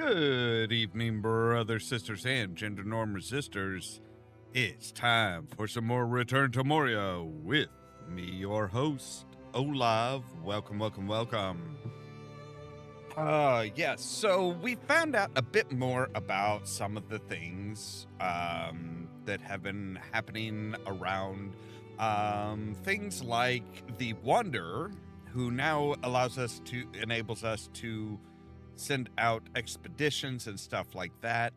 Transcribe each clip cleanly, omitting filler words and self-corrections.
Good evening, brothers, sisters, and gender norm resistors. It's time for some more Return to Moria with me, your host, Ollamh. Welcome. Yes, so we found out a bit more about some of the things that have been happening around. Things like the Wanderer, who now enables us to send out expeditions and stuff like that.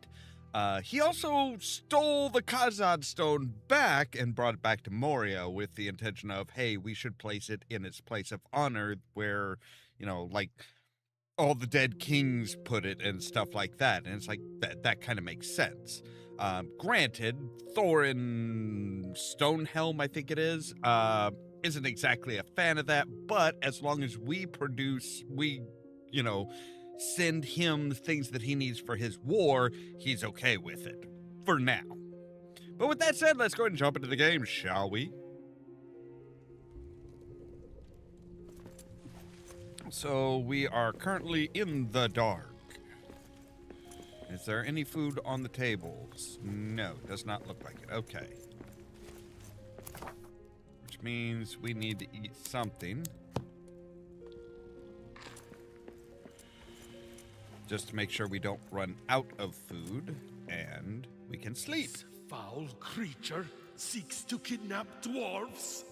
He also stole the Kazadstone back and brought it back to Moria with the intention of, hey, we should place it in its place of honor where, like all the dead kings put it and stuff like that. And it's like, that kind of makes sense. Granted, Thorin Stonehelm, I think it is, isn't exactly a fan of that, but as long as we send him the things that he needs for his war, he's okay with it. For now. But with that said, let's go ahead and jump into the game, shall we? So we are currently in the dark. Is there any food on the tables? No, does not look like it. Okay. Which means we need to eat something. Just to make sure we don't run out of food, and we can sleep. This foul creature seeks to kidnap dwarves.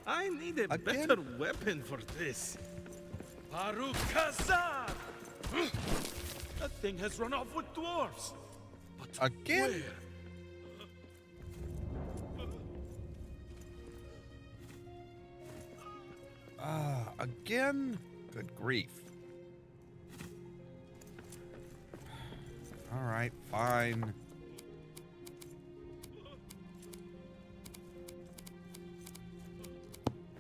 I need a better weapon for this. Kazar! That thing has run off with dwarves. But again? Where? Again? Good grief. All right, fine.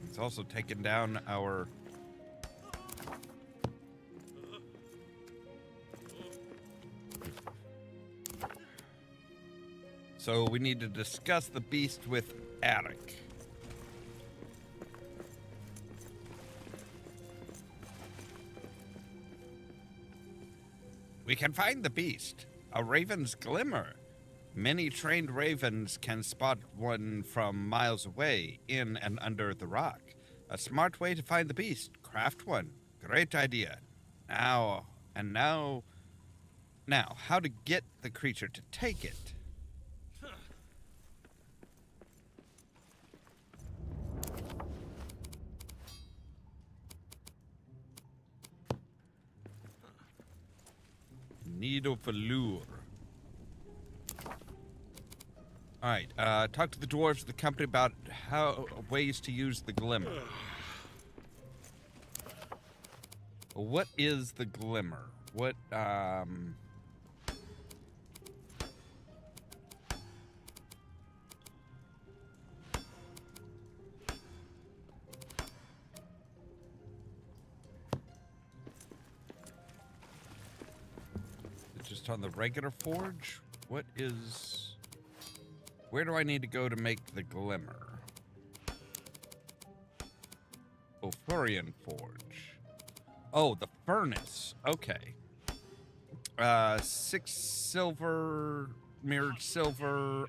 It's also taken down our... So we need to discuss the beast with Eric. We can find the beast, a raven's glimmer. Many trained ravens can spot one from miles away, in and under the rock. A smart way to find the beast, craft one. Great idea. Now, how to get the creature to take it? Needle for lure. Alright, talk to the dwarves of the company about ways to use the glimmer. What is the glimmer? What, just on the regular forge? Where do I need to go to make the glimmer? Ophorian forge. Oh, the furnace. Okay. 6 silver, mirrored silver.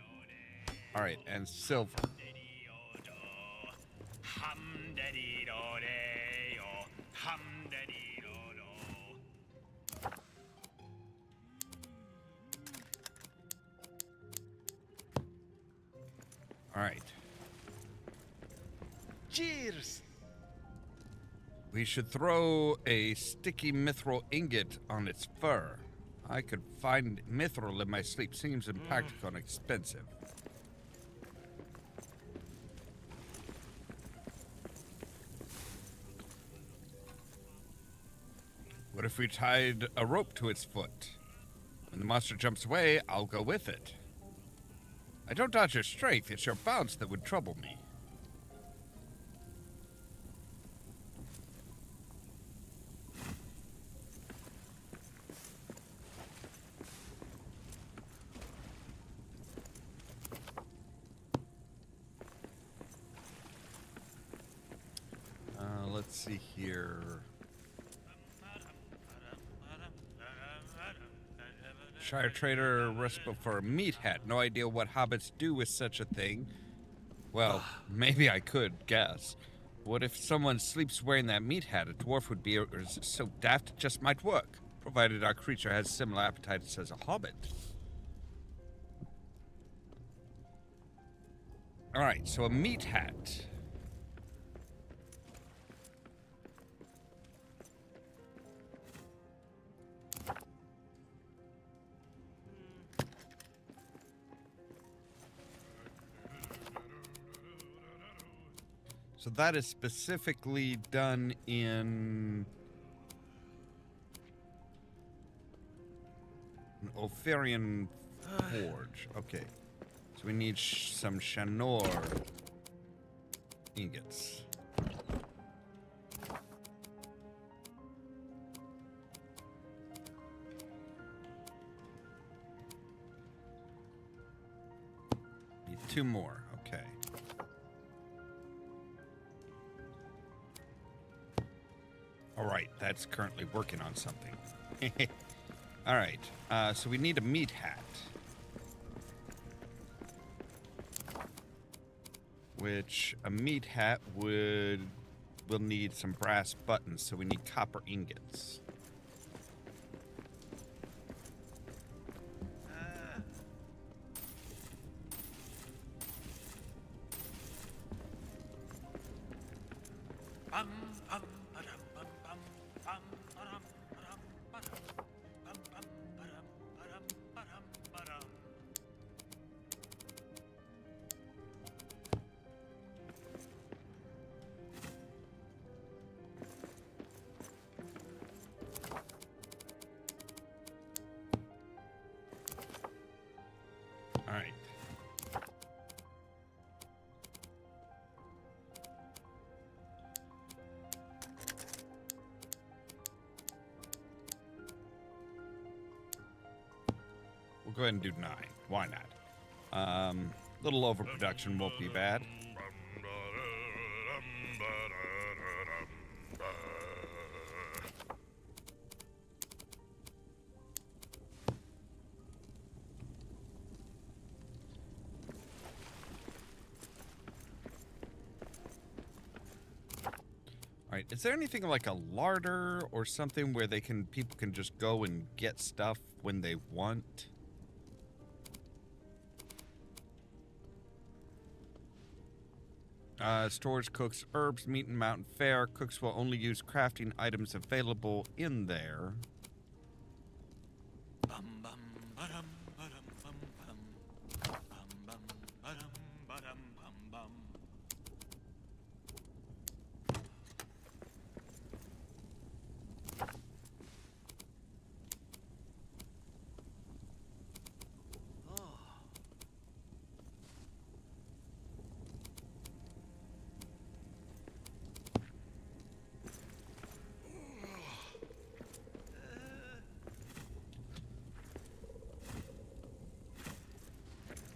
All right, and silver. All right. Cheers! We should throw a sticky mithril ingot on its fur. I could find mithril in my sleep. Seems impractical and expensive. What if we tied a rope to its foot? When the monster jumps away, I'll go with it. I don't doubt your strength, it's your bounce that would trouble me. Let's see here. Shire trader recipe for a meat hat. No idea what hobbits do with such a thing. Well, maybe I could guess. What if someone sleeps wearing that meat hat? A dwarf would be so daft it just might work, provided our creature has similar appetites as a hobbit. Alright, so a meat hat. So that is specifically done in an Ophirian forge. Okay. So we need some Shanor ingots. Need 2 more. Okay. All right, that's currently working on something. All right, so we need a meat hat. Which a meat hat will need some brass buttons, so we need copper ingots. All right. We'll go ahead and do 9. Why not? Little overproduction won't be bad. Alright, is there anything like a larder or something where people can just go and get stuff when they want? Stores cooks herbs, meat, and mountain fare. Cooks will only use crafting items available in there.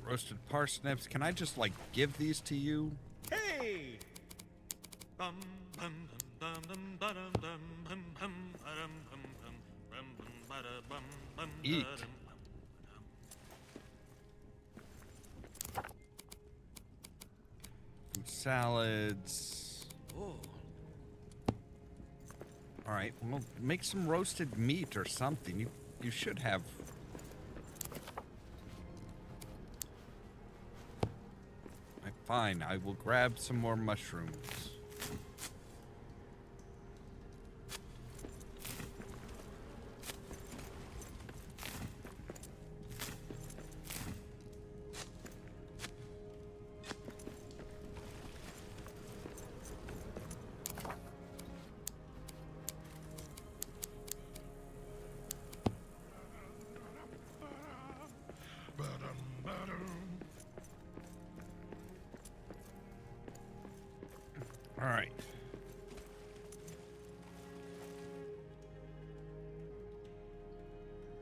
Roasted parsnips. Can I just, like, give these to you? Hey! Eat. Food salads. Oh. All right, well, make some roasted meat or something. You should have. Fine, I will grab some more mushrooms. All right.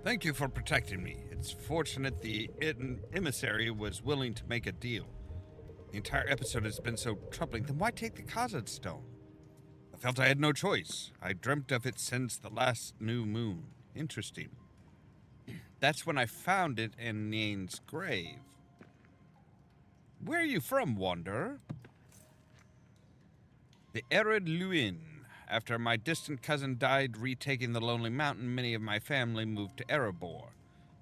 Thank you for protecting me. It's fortunate the emissary was willing to make a deal. The entire episode has been so troubling, then why take the Kazadstone? I felt I had no choice. I dreamt of it since the last new moon. Interesting. That's when I found it in Nien's grave. Where are you from, Wanderer? The arid Luin. After my distant cousin died retaking the Lonely Mountain, many of my family moved to Erebor.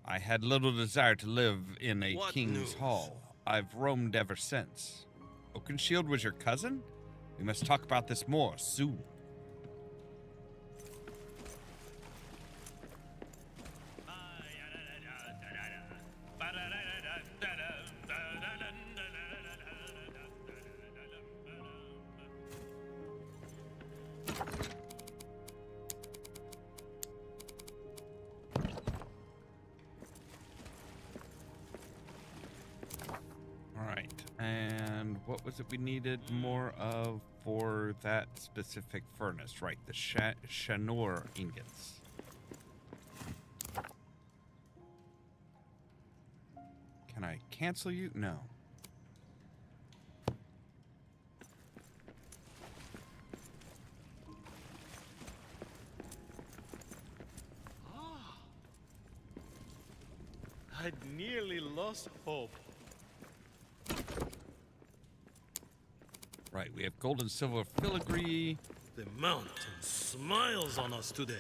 I had little desire to live in a king's hall. I've roamed ever since. Oakenshield was your cousin? We must talk about this more soon. And what was it we needed more of for that specific furnace? Right, the Shanor ingots. Can I cancel you? No. I'd nearly lost hope. Right, we have gold and silver filigree. The mountain smiles on us today.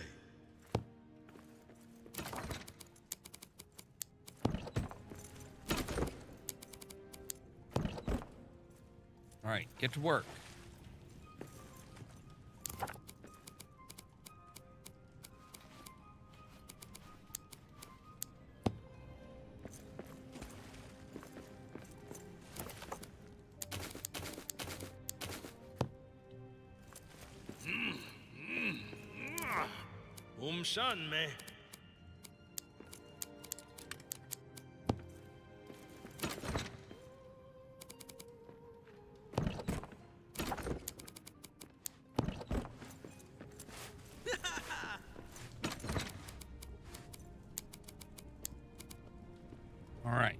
All right, get to work. Shan me. All right.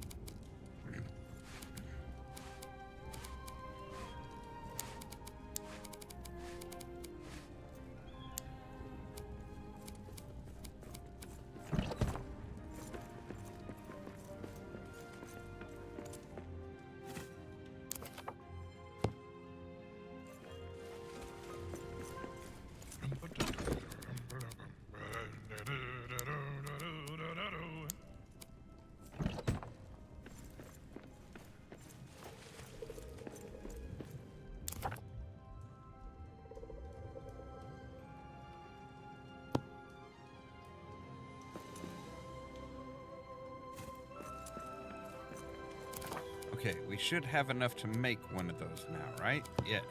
Okay, we should have enough to make one of those now, right? Yes.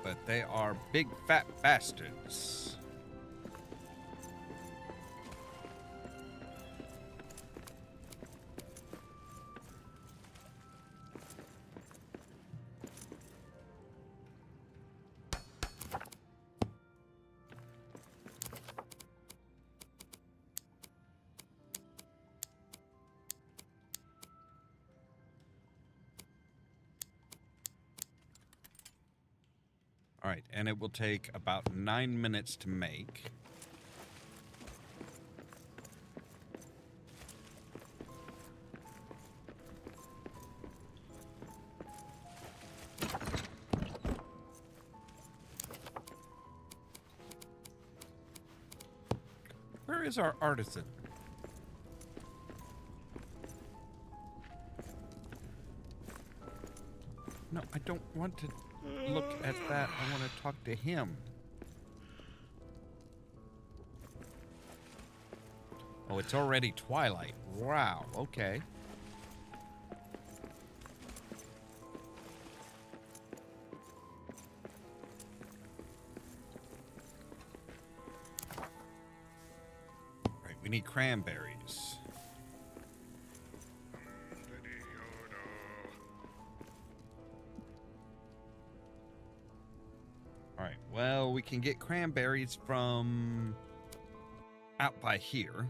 But they are big fat bastards. All right, and it will take about 9 minutes to make. Where is our artisan? No, I don't want to look at that. I want to talk to him. Oh, it's already twilight. Wow, okay. Right, we need cranberries. Alright, well, we can get cranberries from out by here.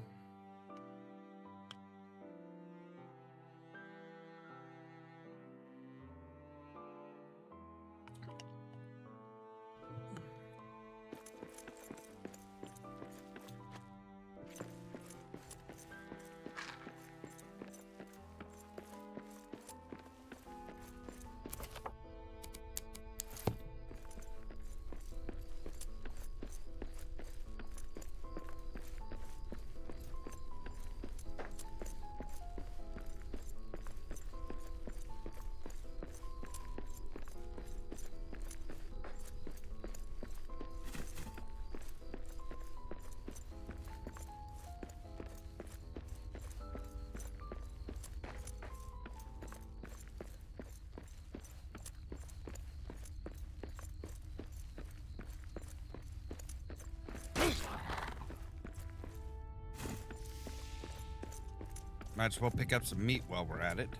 Might as well pick up some meat while we're at it.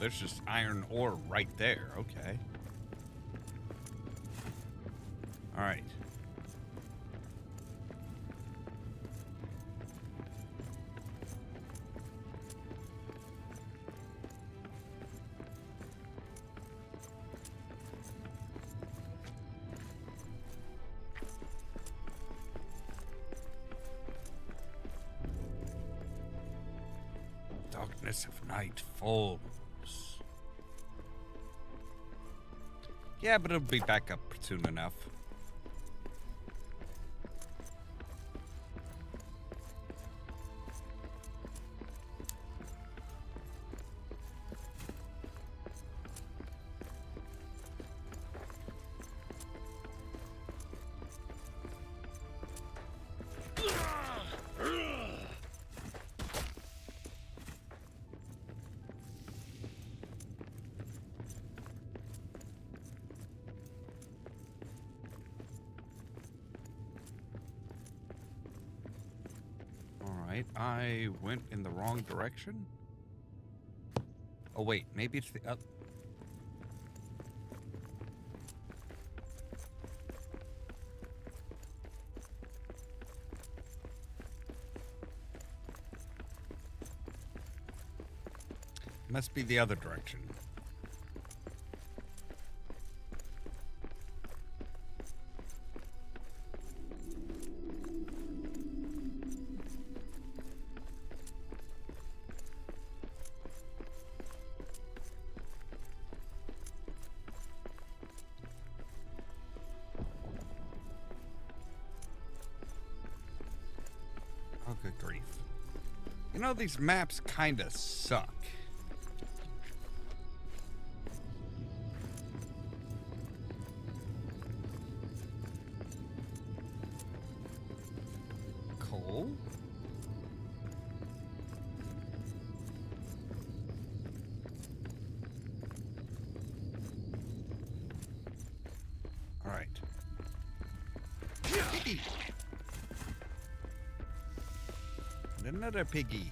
There's just iron ore right there. Okay. All right. Darkness of night falls. Yeah, but it'll be back up soon enough. I went in the wrong direction. Oh, wait. Maybe it's the up. Must be the other direction. Oh, good grief. You know, these maps kind of suck. Coal? All right. Piggy! And another piggy.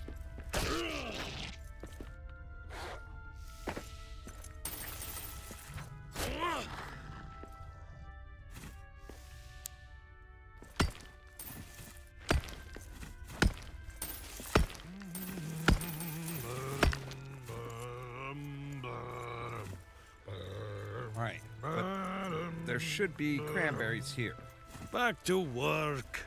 Right, but there should be cranberries here. Back to work.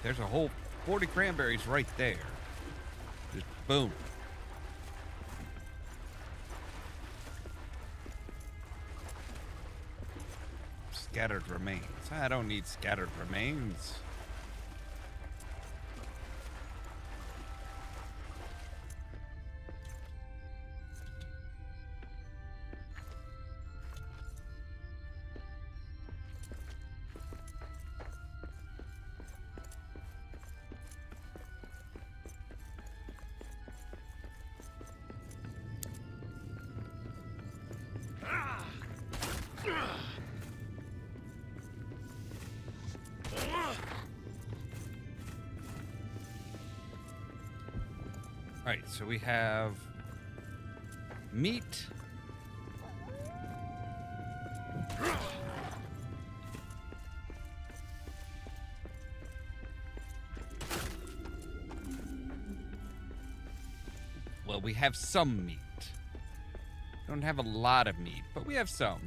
There's a whole 40 cranberries right there. Just boom. Scattered remains. I don't need scattered remains. Right, so we have meat. Well, we have some meat. Don't have a lot of meat, but we have some.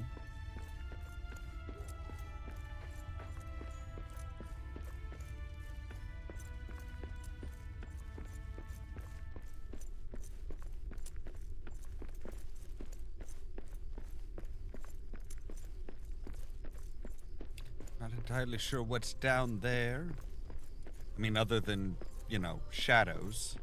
Not entirely sure what's down there. I mean, other than, you know, shadows.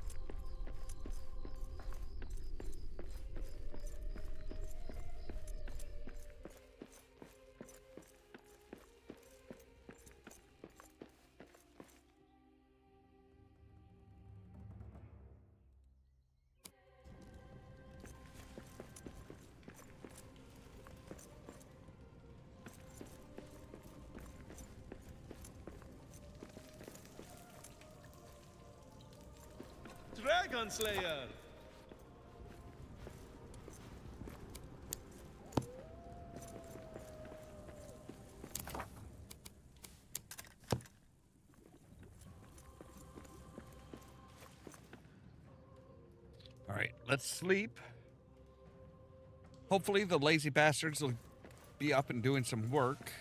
Dragon Slayer! All right, let's sleep. Hopefully the lazy bastards will be up and doing some work.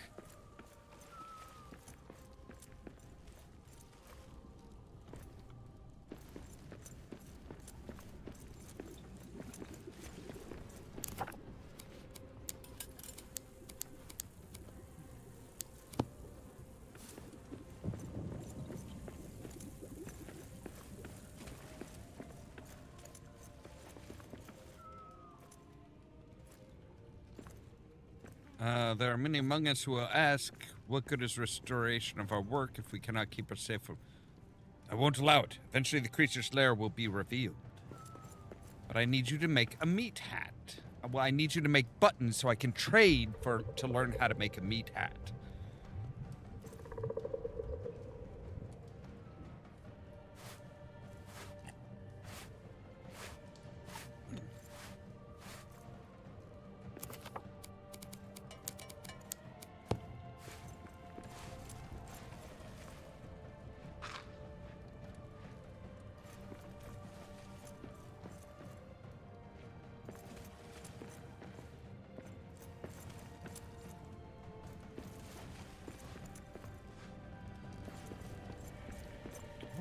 There are many among us who will ask, what good is restoration of our work if we cannot keep us safe from... I won't allow it. Eventually the creature's lair will be revealed. But I need you to make a meat hat. Well, I need you to make buttons so I can trade to learn how to make a meat hat.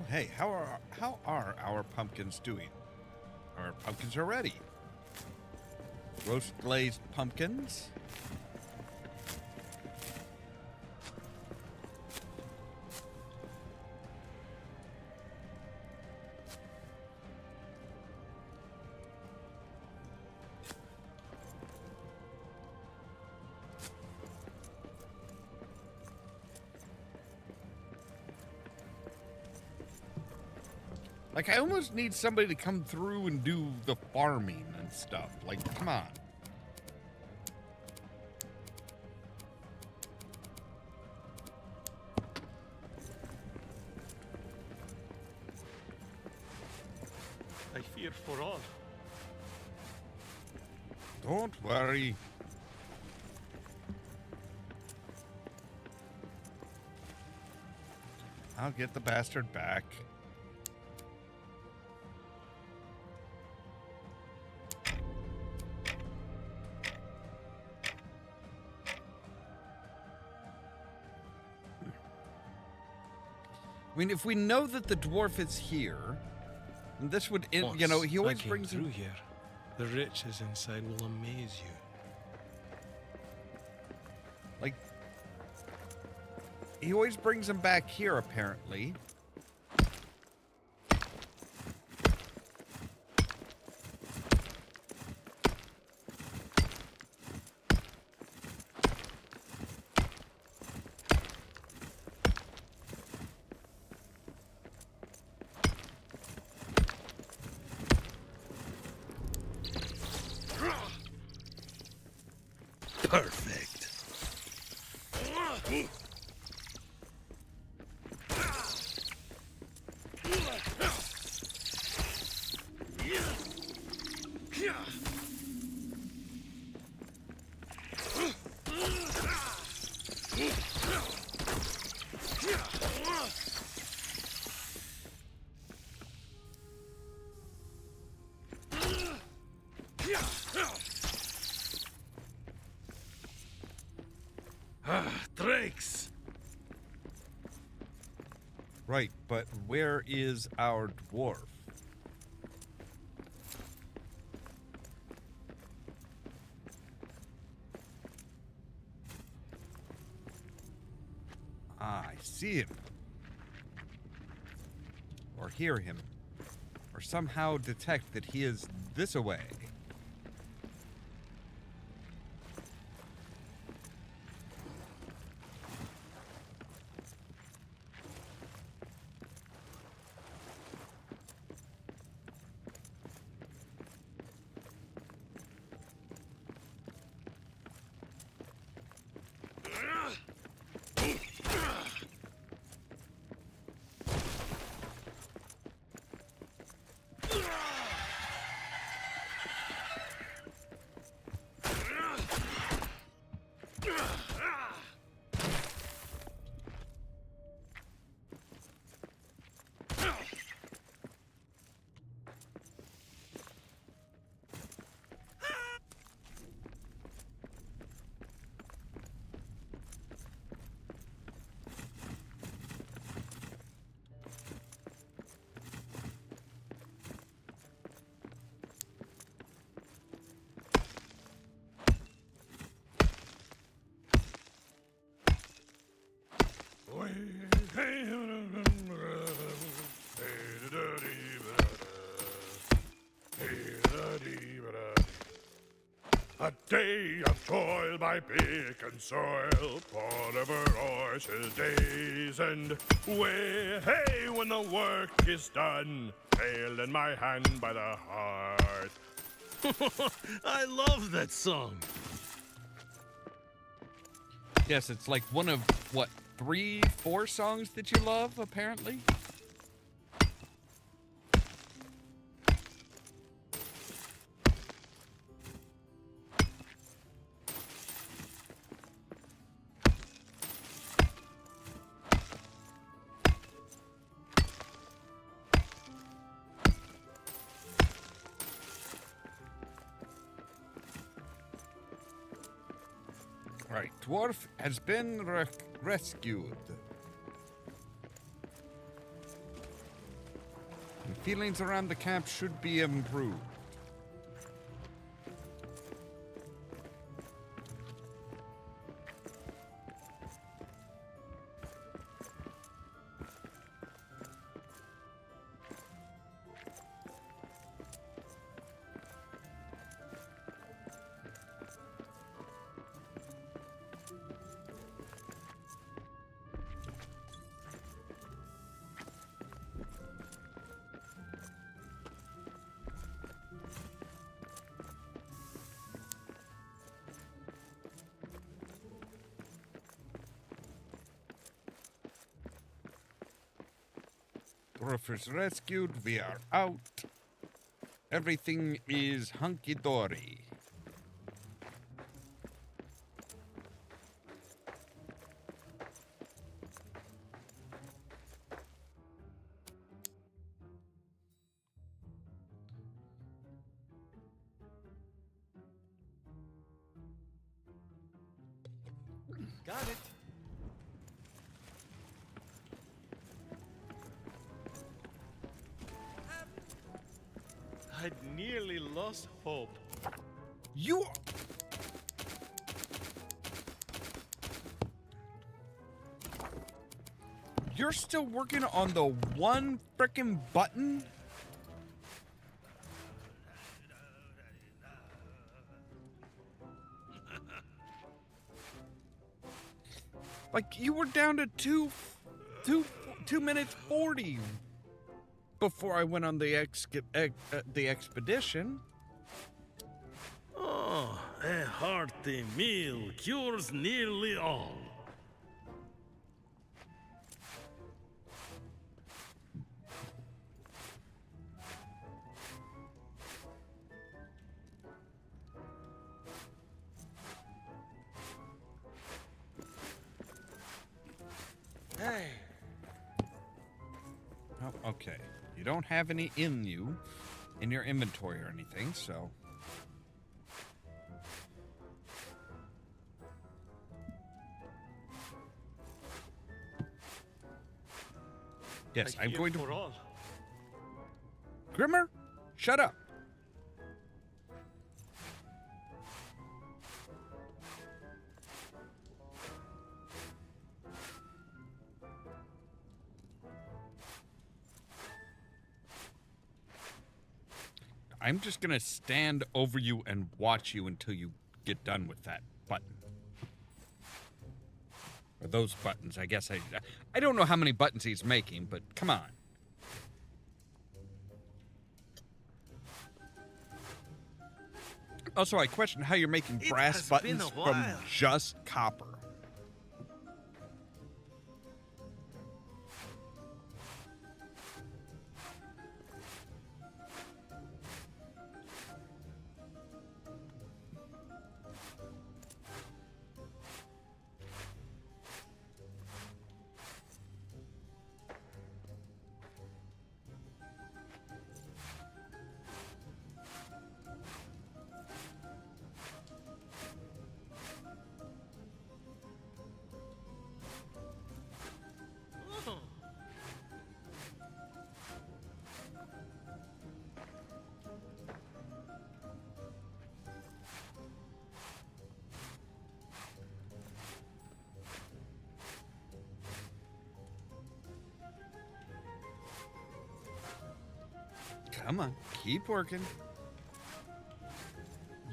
Hey, how are our pumpkins doing? Our pumpkins are ready. Roast glazed pumpkins. Like, I almost need somebody to come through and do the farming and stuff. Like, come on. I fear for all. Don't worry. I'll get the bastard back. I mean, if we know that the dwarf is here, and this would, he always brings through here. The riches inside will amaze you. Like, he always brings him back here, apparently. Perfect. Drakes. Right, but where is our dwarf? Ah, I see him. Or hear him. Or somehow detect that he is this away. A day of toil by pick and soil, forever horses' days end. Way, hey, when the work is done, pail in my hand by the hearth. I love that song. Yes, it's like one of, what, 3, 4 songs that you love, apparently? Right, dwarf has been rescued. And feelings around the camp should be improved. Dwarf is rescued, we are out. Everything is hunky-dory. Got it. I'd nearly lost hope. You... You're still working on the one frickin' button? Like, you were down to 2 minutes 40 before I went on the expedition. Oh, a hearty meal cures nearly all. Hey. Oh, okay. You don't have any in your inventory or anything, so... Yes, I'm going to... For all. Grimmer, shut up. I'm just gonna stand over you and watch you until you get done with that button. Or those buttons, I guess. I don't know how many buttons he's making, but come on. Also, I question how you're making It brass has buttons been a from while. just copper. Come on, keep working.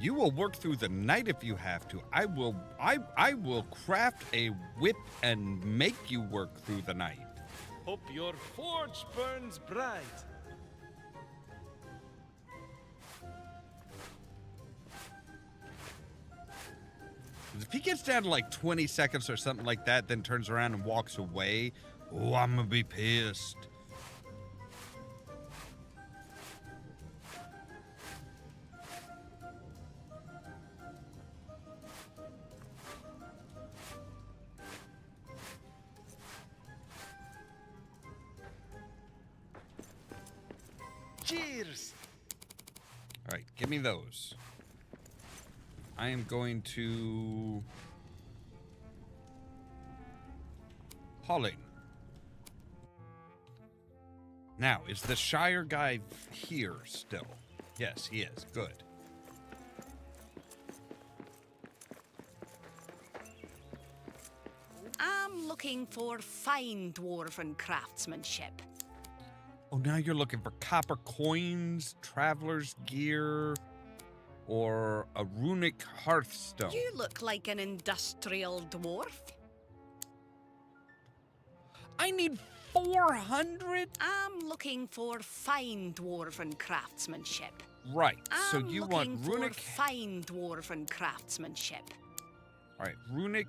You will work through the night if you have to. I will craft a whip and make you work through the night. Hope your forge burns bright. If he gets down to like 20 seconds or something like that, then turns around and walks away, oh, I'm gonna be pissed. Cheers! All right, give me those. I am going to... Hauling. Now, is the Shire guy here still? Yes, he is. Good. I'm looking for fine dwarven craftsmanship. Oh, now you're looking for copper coins, traveler's gear, or a runic hearthstone. You look like an industrial dwarf. I need 400? I'm looking for fine dwarven craftsmanship. Right, so I'm you looking want runic... for fine dwarven craftsmanship. All right, runic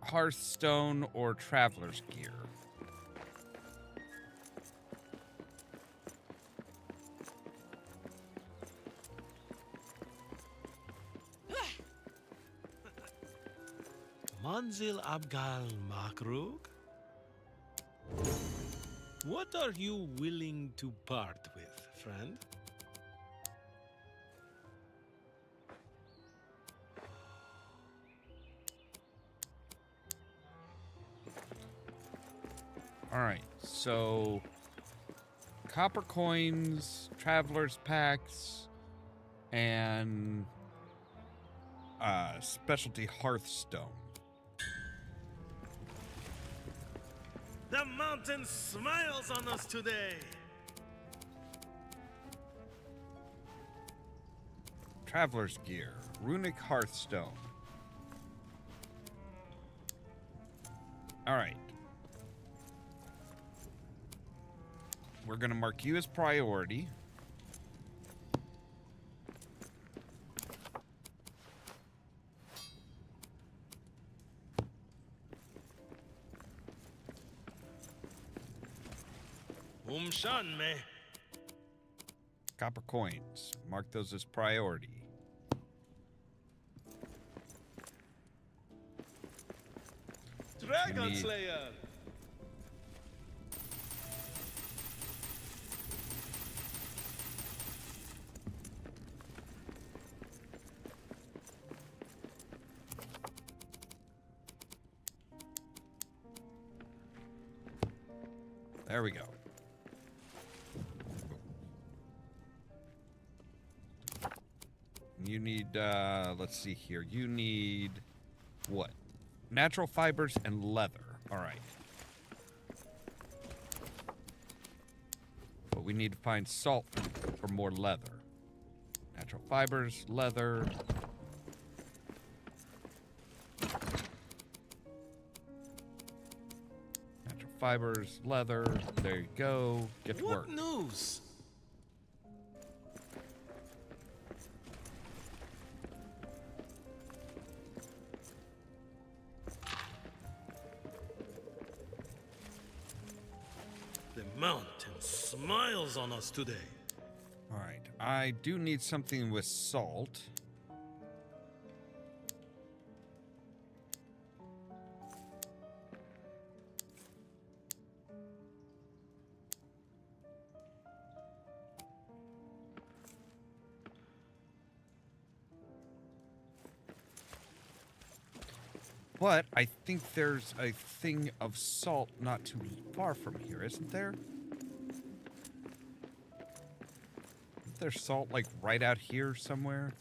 hearthstone or traveler's gear. Manzil Abgal Makrug? What are you willing to part with, friend? All right, so copper coins, traveler's packs, and specialty hearthstone. The mountain smiles on us today! Traveler's gear, runic hearthstone. All right. We're going to mark you as priority. Shan me. Copper coins. Mark those as priority. Dragon need- Slayer! There we go. You need, let's see here. You need what? Natural fibers and leather. All right. But we need to find salt for more leather. Natural fibers, leather. Natural fibers, leather. There you go. Get to work. What news? The mountain smiles on us today. All right. I do need something with salt. But I think there's a thing of salt not too far from here, isn't there? Isn't there salt like right out here somewhere?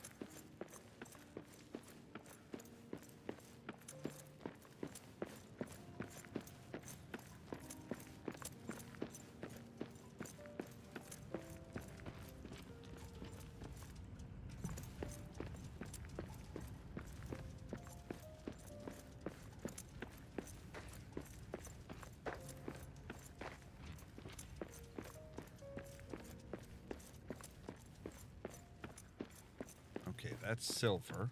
that's silver.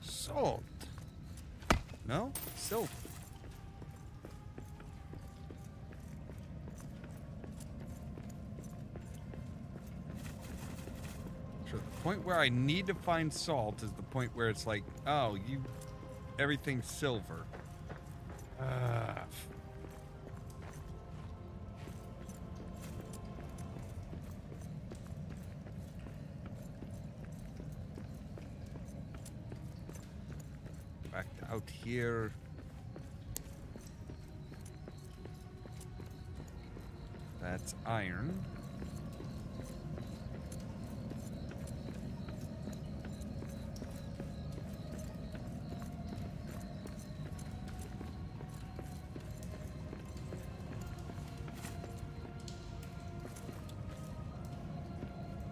Salt. No? Silver. So the point where I need to find salt is the point where it's like, oh, everything's silver. Back out here. That's iron.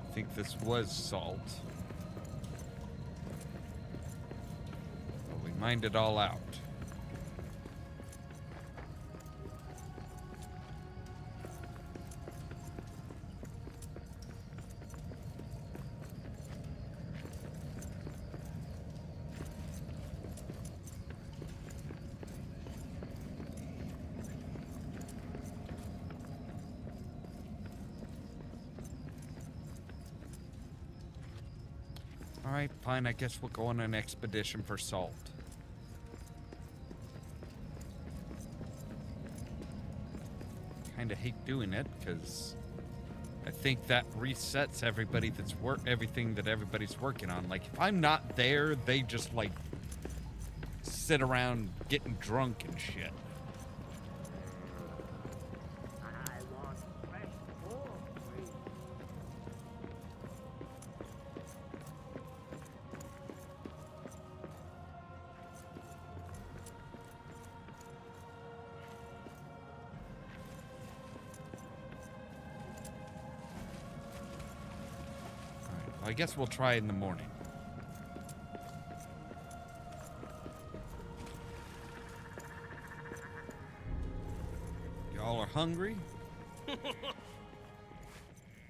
I think this was salt. But we mined it all out. Alright, fine, I guess we'll go on an expedition for salt. Kinda hate doing it, because I think that resets everybody everything that everybody's working on. Like, if I'm not there, they just, like, sit around getting drunk and shit. I guess we'll try in the morning. Y'all are hungry?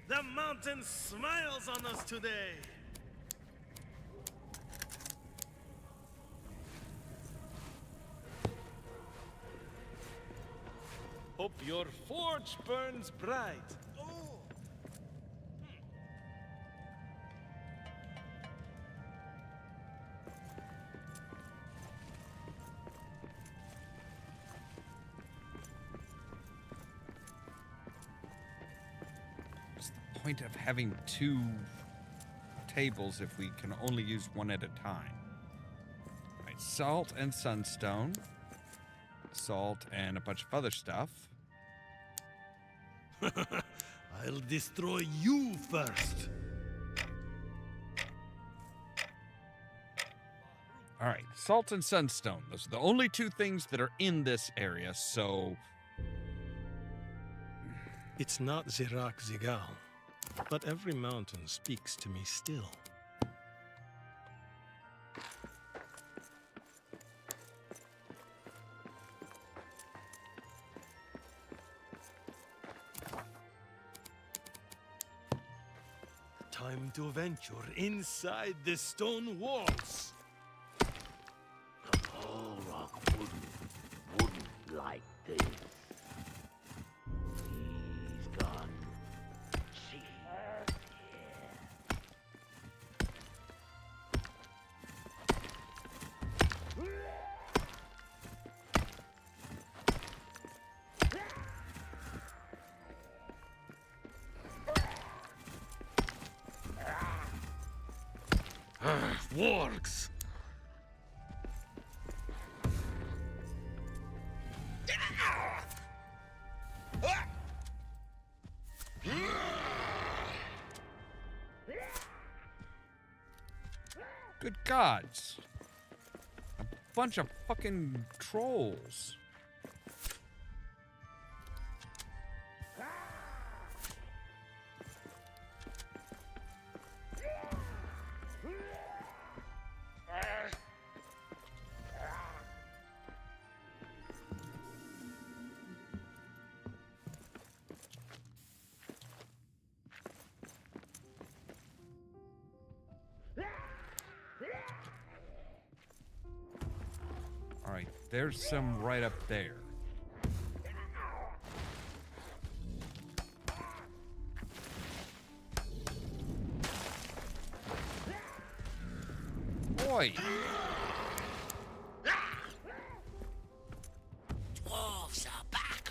The mountain smiles on us today. Hope your forge burns bright. Point of having two tables if we can only use one at a time. Right, salt and sunstone. Salt and a bunch of other stuff. I'll destroy you first. All right, salt and sunstone. Those are the only two things that are in this area, so... It's not Zirak Zigal, but every mountain speaks to me still. Time to venture inside the stone walls. All rock wouldn't like this. He's gone. She Wargs! Good gods. A bunch of fucking trolls. All right, there's some right up there. Boy. Dwarves are back.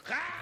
Come!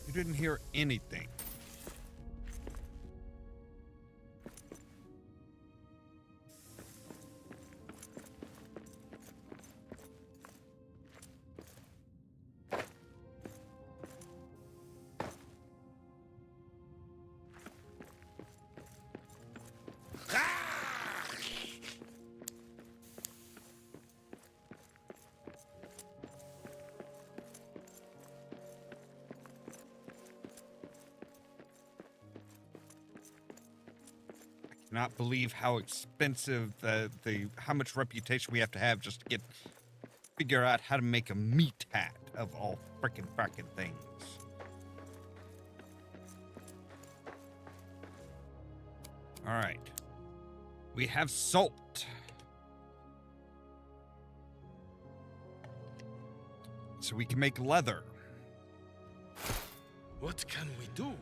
You didn't hear anything. Not believe how expensive how much reputation we have to have just to get figure out how to make a meat hat of all frickin' things. All right. We have salt. So we can make leather. What can we do?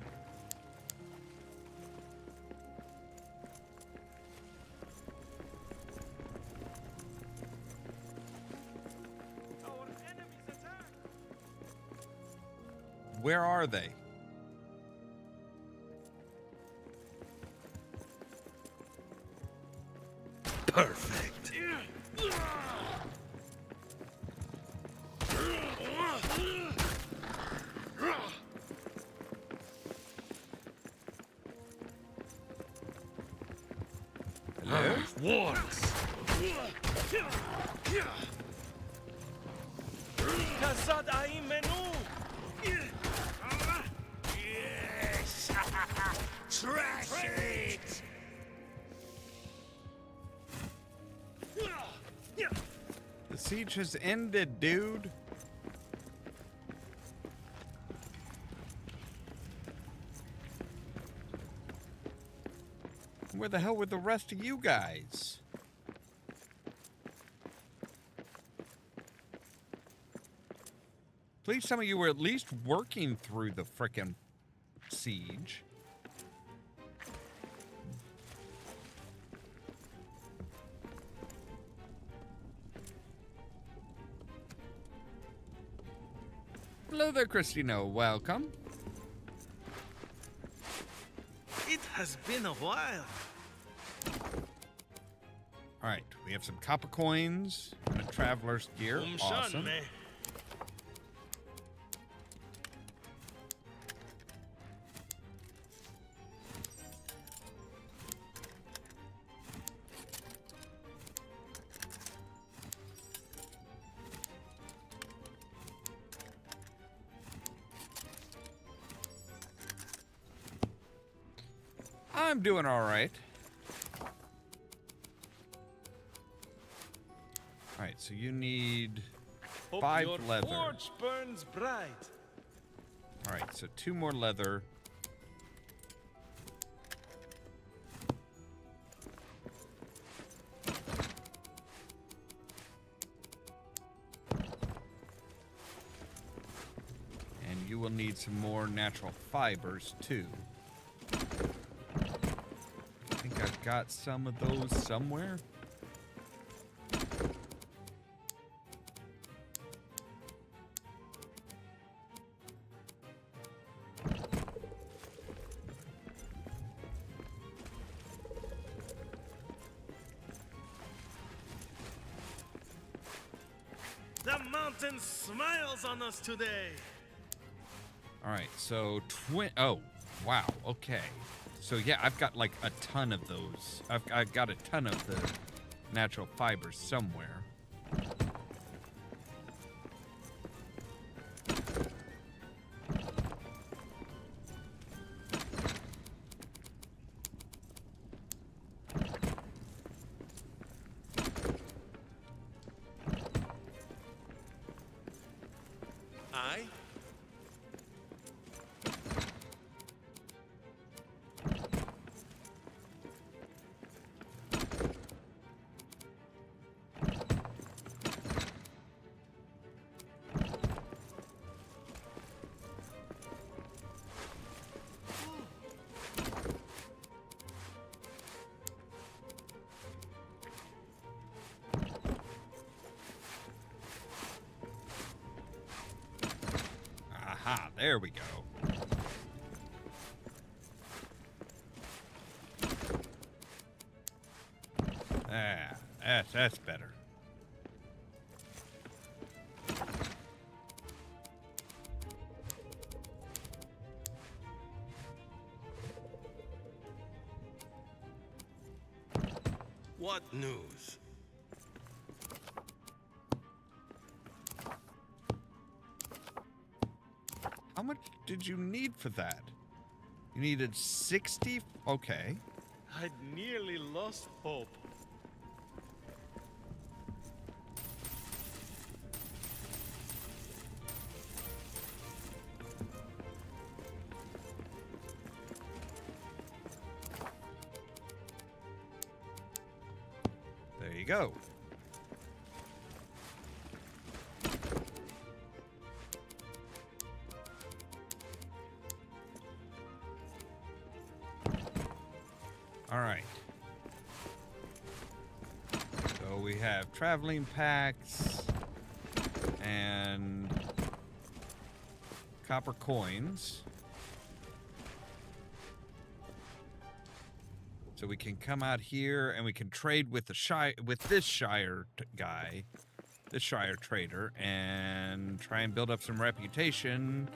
Where are they? Perfect. Hello? Wards. Kazadstone menu! Yes! Trash it! The siege has ended, dude. Where the hell were the rest of you guys? Please some of you were at least working through the frickin' siege. Hello there, Christina. Welcome. It has been a while. All right, we have some copper coins and a traveler's gear. Awesome. Me. I'm doing all right. All right, so you need Hope 5 your leather. forge burns bright. All right, so 2 more leather. And you will need some more natural fibers too. I think I've got some of those somewhere. The mountain smiles on us today. All right, so oh, wow, okay. So yeah, I've got like a ton of those. I've got a ton of the natural fibers somewhere. I? Aha, there we go. Ah, that's better. What news? How much did you need for that? You needed 60? Okay. I'd nearly lost hope. you go. All right. So we have traveling packs and copper coins. So we can come out here and we can trade with this Shire guy, this Shire trader, and try and build up some reputation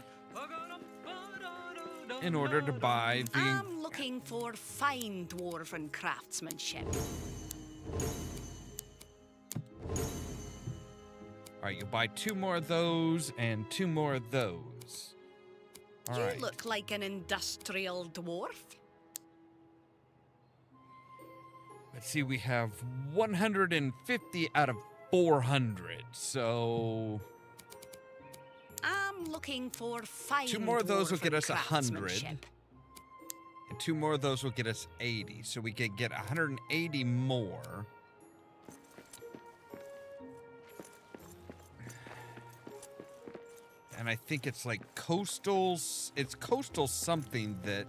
in order to buy the... I'm looking for fine dwarven craftsmanship. All right, you'll buy 2 more of those and 2 more of those. All right. You look like an industrial dwarf. Let's see, we have 150 out of 400, so... I'm looking for fine 2 more of those will dwarven get us 100. craftsmanship. And 2 more of those will get us 80, so we can get 180 more. And I think it's like coastals. It's coastal something that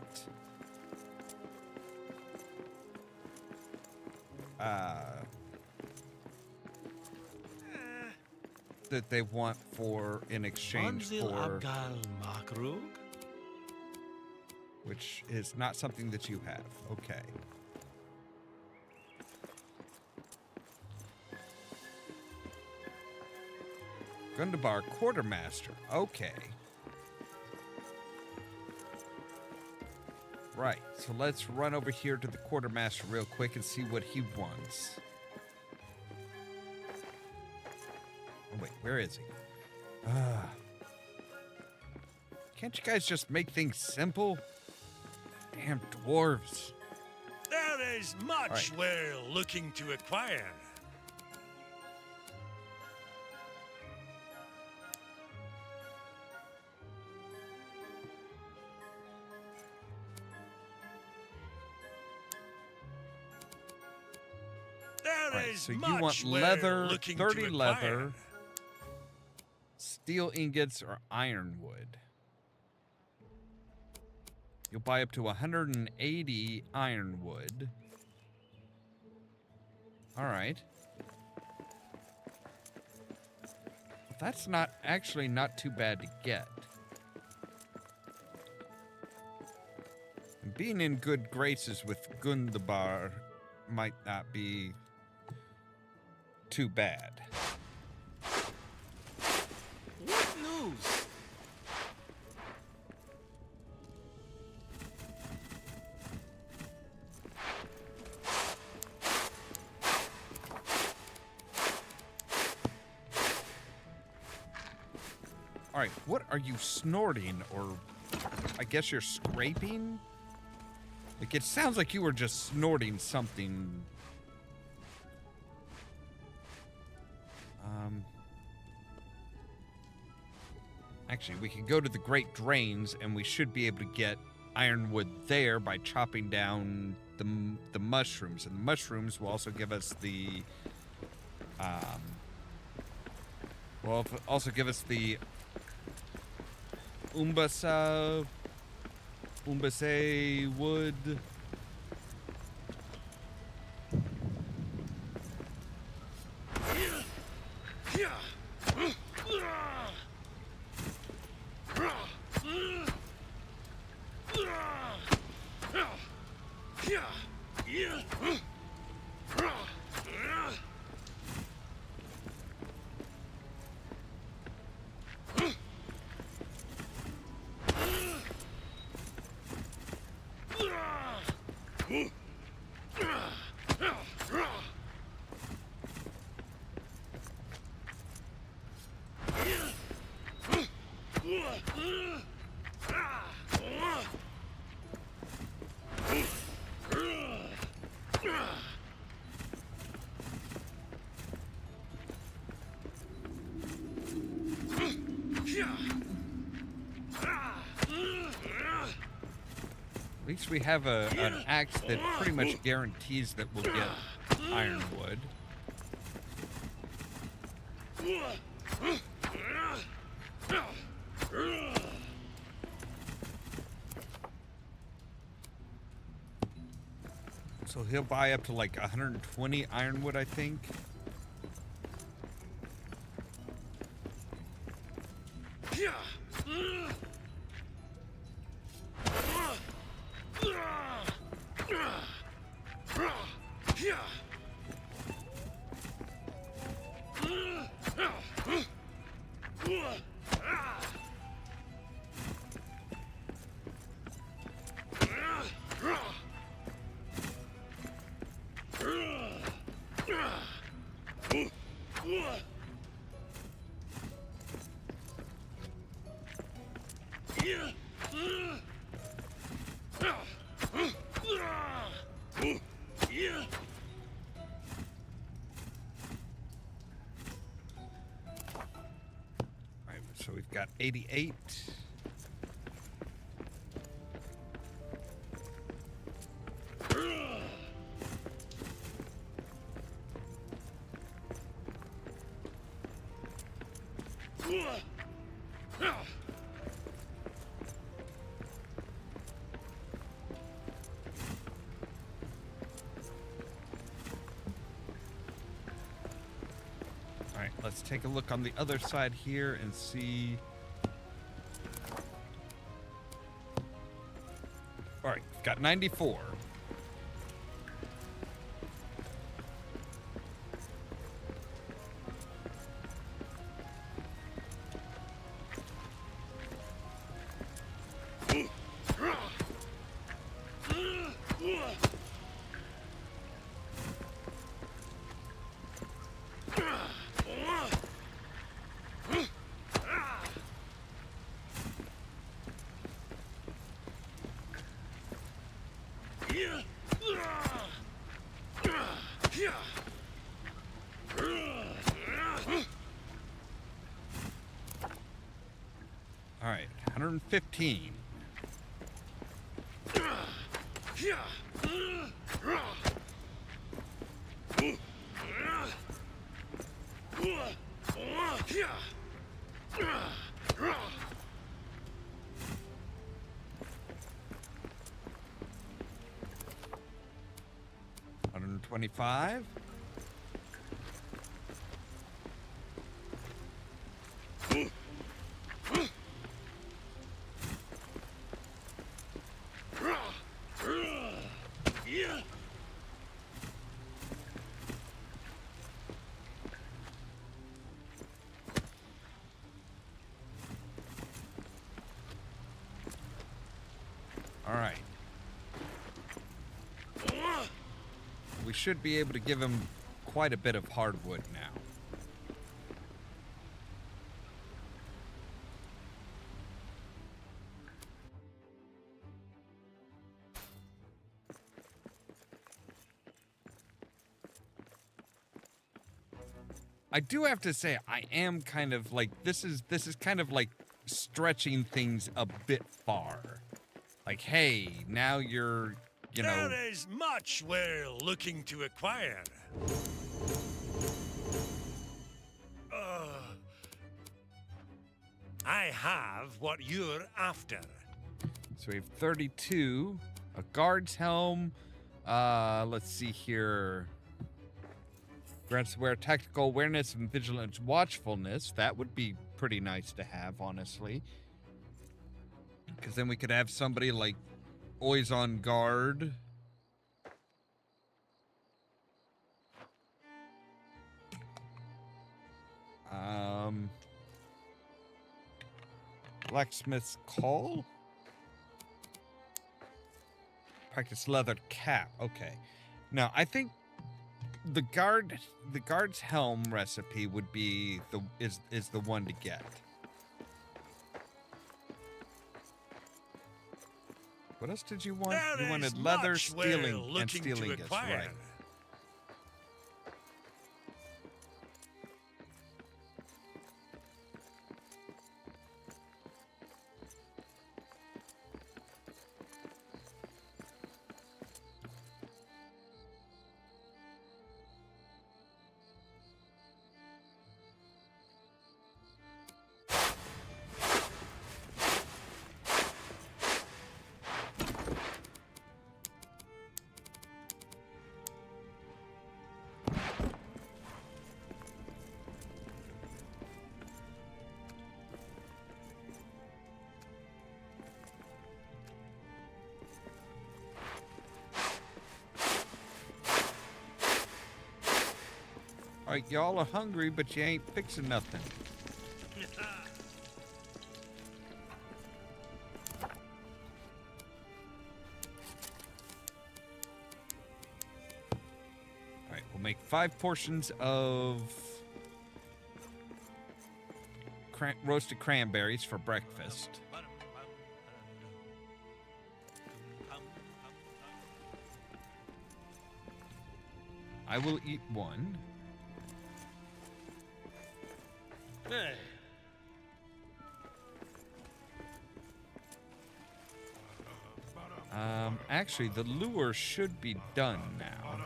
that they want for in exchange Anzil for, Abgal Makrug? which is not something that you have. Okay. Gundabar Quartermaster. Okay. Right. So let's run over here to the Quartermaster real quick and see what he wants. Oh, wait. Where is he? Can't you guys just make things simple? Damn dwarves. There is much we're looking to acquire. Right, so you want leather, 30 leather, steel ingots, or ironwood. You'll buy up to 180 ironwood. All right. That's actually not too bad to get. And being in good graces with Gundabar might not be too bad. What news? All right, what are you snorting, or I guess you're scraping? Like, it sounds like you were just snorting something. Actually, we can go to the Great Drains, and we should be able to get ironwood there by chopping down the mushrooms. And the mushrooms will also give us the... will also give us the Umbase wood. At least we have an axe that pretty much guarantees that we'll get ironwood. So he'll buy up to like 120 ironwood, I think. Alright, so we've got 88. Alright, let's take a look on the other side here and see. Alright, got 94. All right, 115. $125. All right. We should be able to give him quite a bit of hardwood now. I do have to say, I am kind of like, this is kind of like stretching things a bit far. Like, hey, now you're, you know... There is much we're looking to acquire. I have what you're after. So we have 32, a guard's helm. Let's see here. Grants aware tactical awareness and vigilant watchfulness. That would be pretty nice to have, honestly. Because then we could have somebody like always on guard. Blacksmith's call. Practice leather cap. Okay. Now I think the guard's helm recipe would be is the one to get. What else did you want? There You wanted is leather, much we're stealing, and looking to stealing gifts, acquire. right? All right, y'all are hungry, but you ain't fixing nothing. All right, we'll make 5 portions of roasted cranberries for breakfast. I will eat 1. Hey. Actually, the lure should be done now.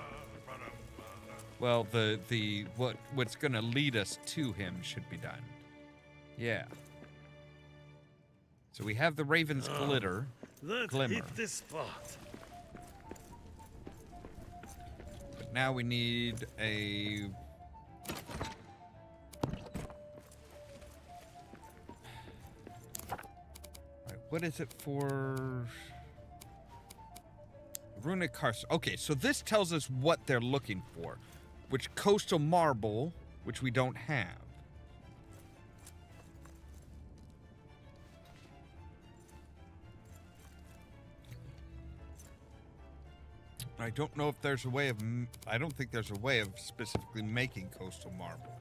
Well, what's gonna lead us to him should be done. Yeah. So we have the Raven's glitter. Let's Glimmer. hit this spot. But now we need a... Alright, what is it for... Runic Cars. Okay, so this tells us what they're looking for. Which coastal marble, which we don't have. I don't know if there's a way of... I don't think there's a way of specifically making coastal marble.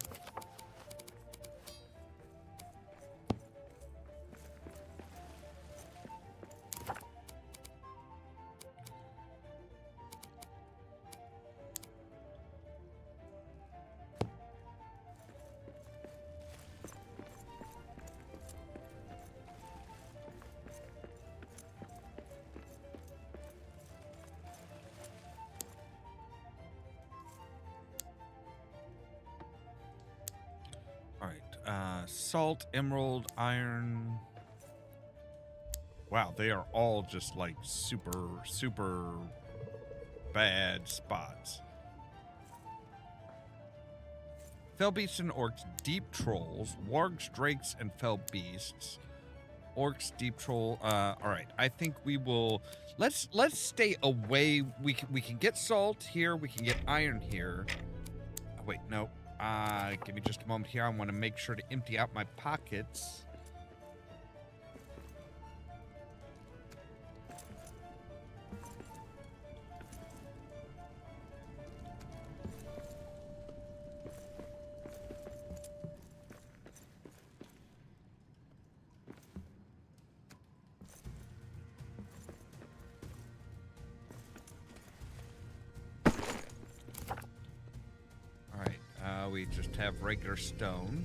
Salt, emerald, iron. Wow, they are all just like super bad spots. Fell beasts and orcs, deep trolls, wargs, drakes, and fell beasts. Orcs, deep troll. All right. I think we will. Let's stay away. We can get salt here. We can get iron here. Oh, wait, no. Give me just a moment here. I want to make sure to empty out my pockets. We just have regular stone.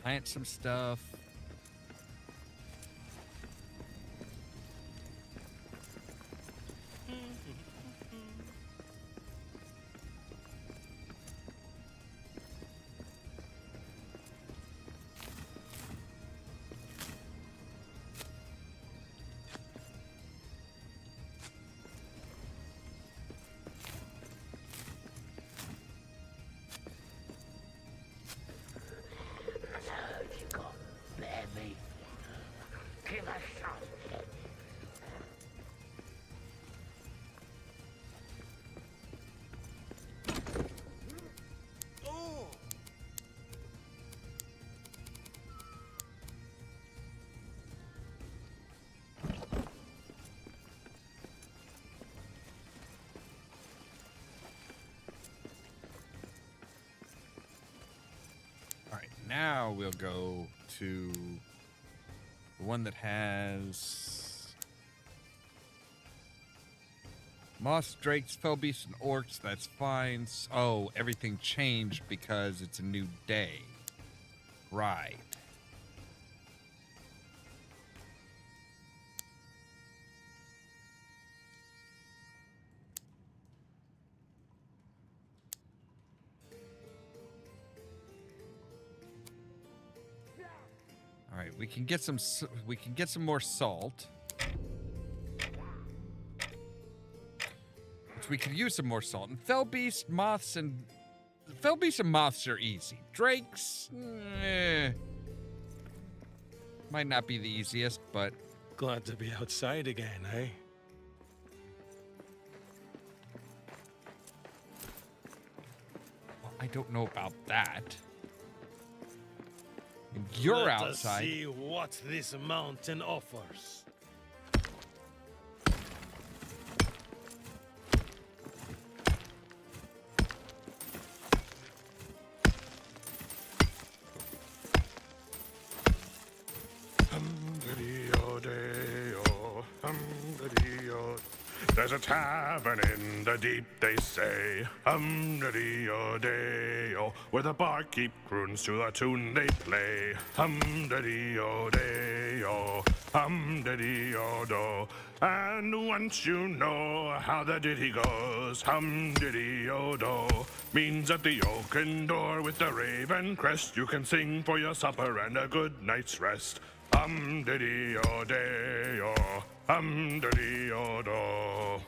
Plant some stuff. Now we'll go to the one that has moss, drakes, fell beasts, and orcs. That's fine. Oh, everything changed because it's a new day. Right. right, we can get some more salt. Which we could use some more salt. And fell beast moths are easy. Drakes, might not be the easiest, but Glad to be outside again, eh? well, I don't know about that. And you're Let outside. us see what this mountain offers. Hum-de-dee-o-day-o, hum-de-dee-o. There's a tavern in the deep, they say. Hum-de-dee-o-day-o, where the barkeep croons to the tune they play. Hum-de-dee-o-day-o, hum-de-dee-o-do. And once you know how the ditty goes, hum-de-dee-o-do, means at the oaken door with the raven crest you can sing for your supper and a good night's rest. Hum-de-dee-o-day-o, hum-de-dee-o-do.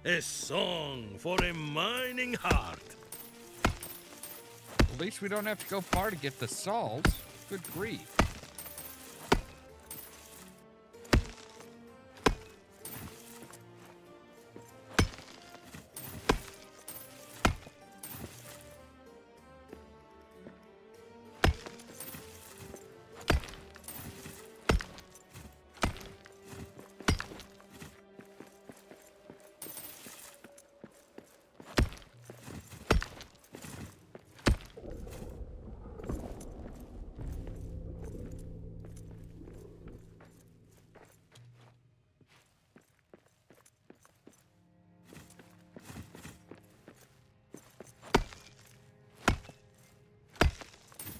A song for a mining heart. At least we don't have to go far to get the salt. Good grief.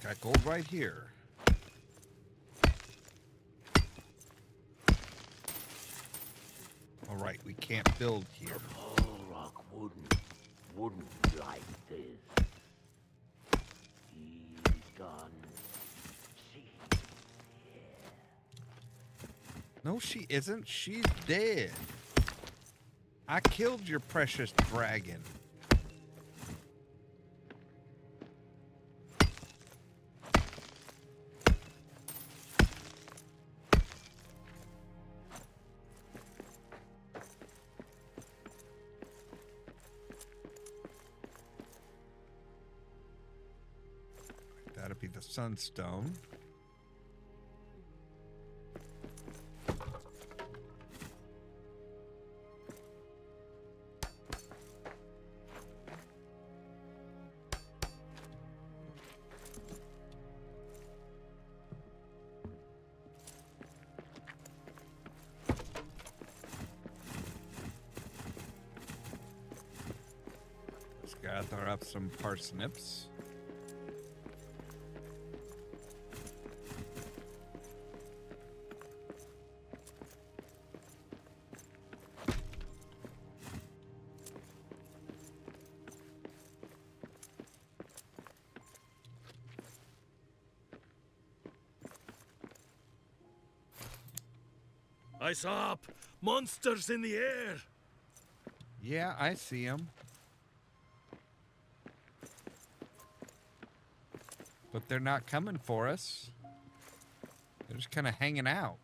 Got gold right here. All right, we can't build here. All rock wouldn't like this. He's gone. See here. No, she isn't. She's dead. I killed your precious dragon. That'd be the sunstone. Let's gather up some parsnips. Eyes up! Monsters in the air! Yeah, I see them. But they're not coming for us. They're just kind of hanging out.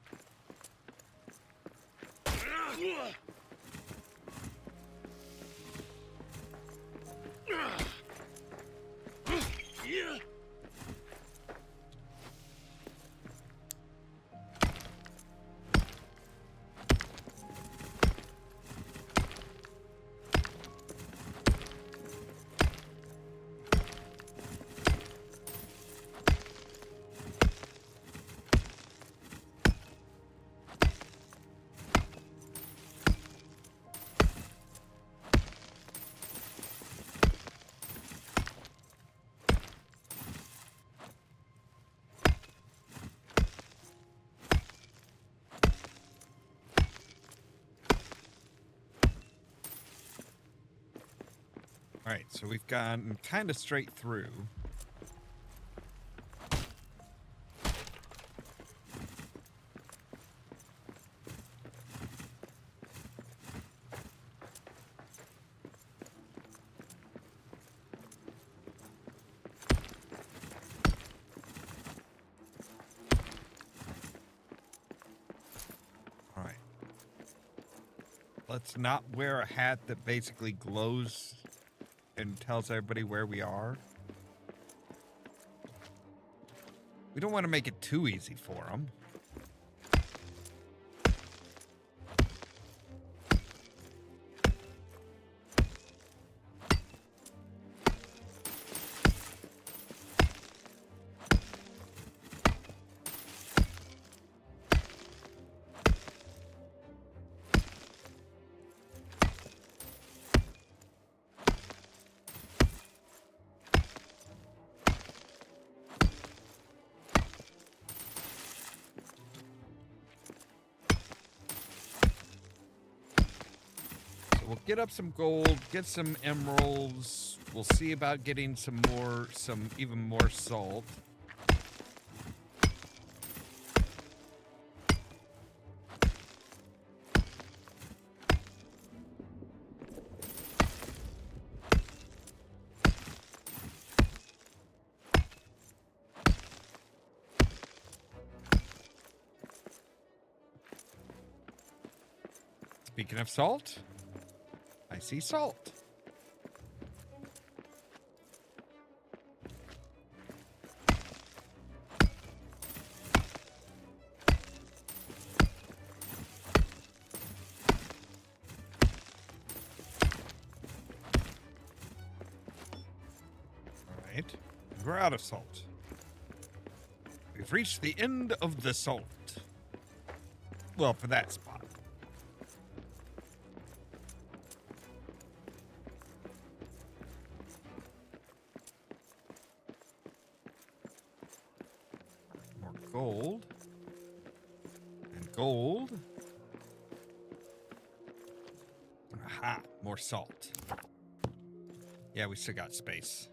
All right, so we've gone kind of straight through. Let's not wear a hat that basically glows and tells everybody where we are. We don't want to make it too easy for them. We'll get up some gold, get some emeralds. We'll see about getting some even more salt. Speaking of salt, I see salt. All right, we're out of salt. We've reached the end of the salt. Well, for that spot. Gold and gold. Aha, more salt. Yeah, we still got space.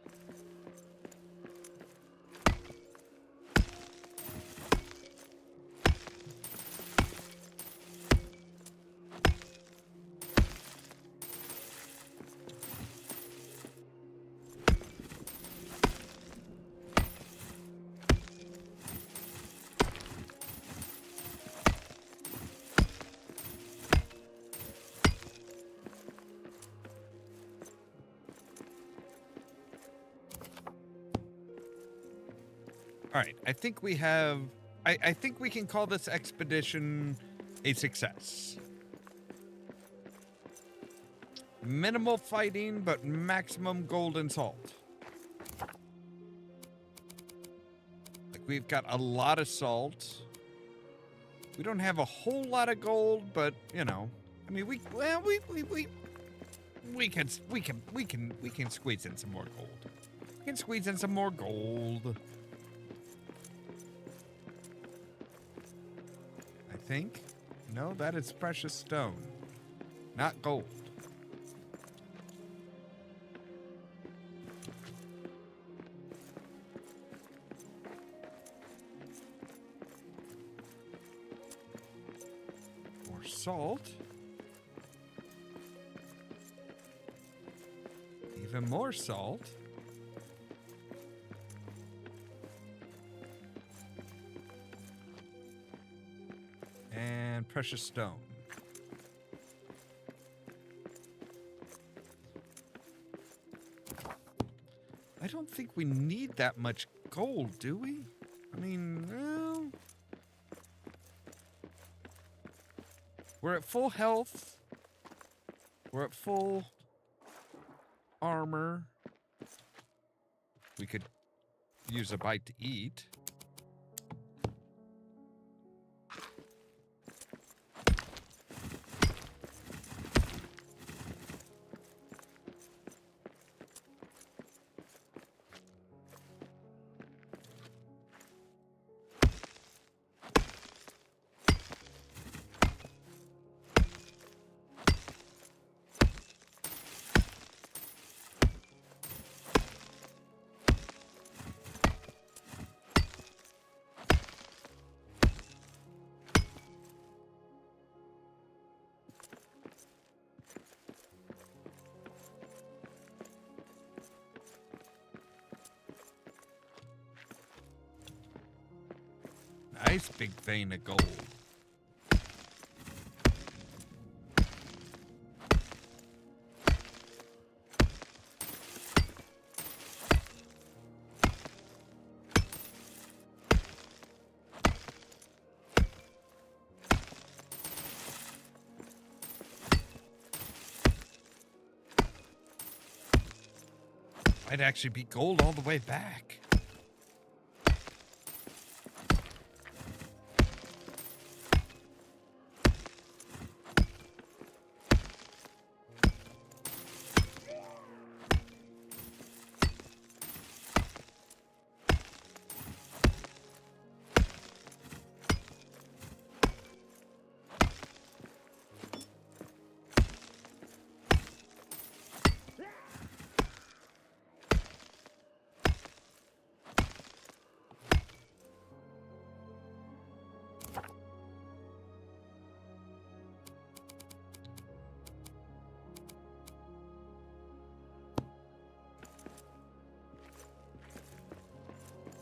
All right, I think we have... I think we can call this expedition a success. Minimal fighting, but maximum gold and salt. Like, we've got a lot of salt. We don't have a whole lot of gold, but, you know, I mean, we can squeeze in some more gold. We can squeeze in some more gold. I think. No, that is precious stone, not gold. More salt. Even more salt. And precious stone. I don't think we need that much gold, do we? I mean, well, we're at full health. We're at full armor. We could use a bite to eat. Nice big vein of gold. Might actually be gold all the way back.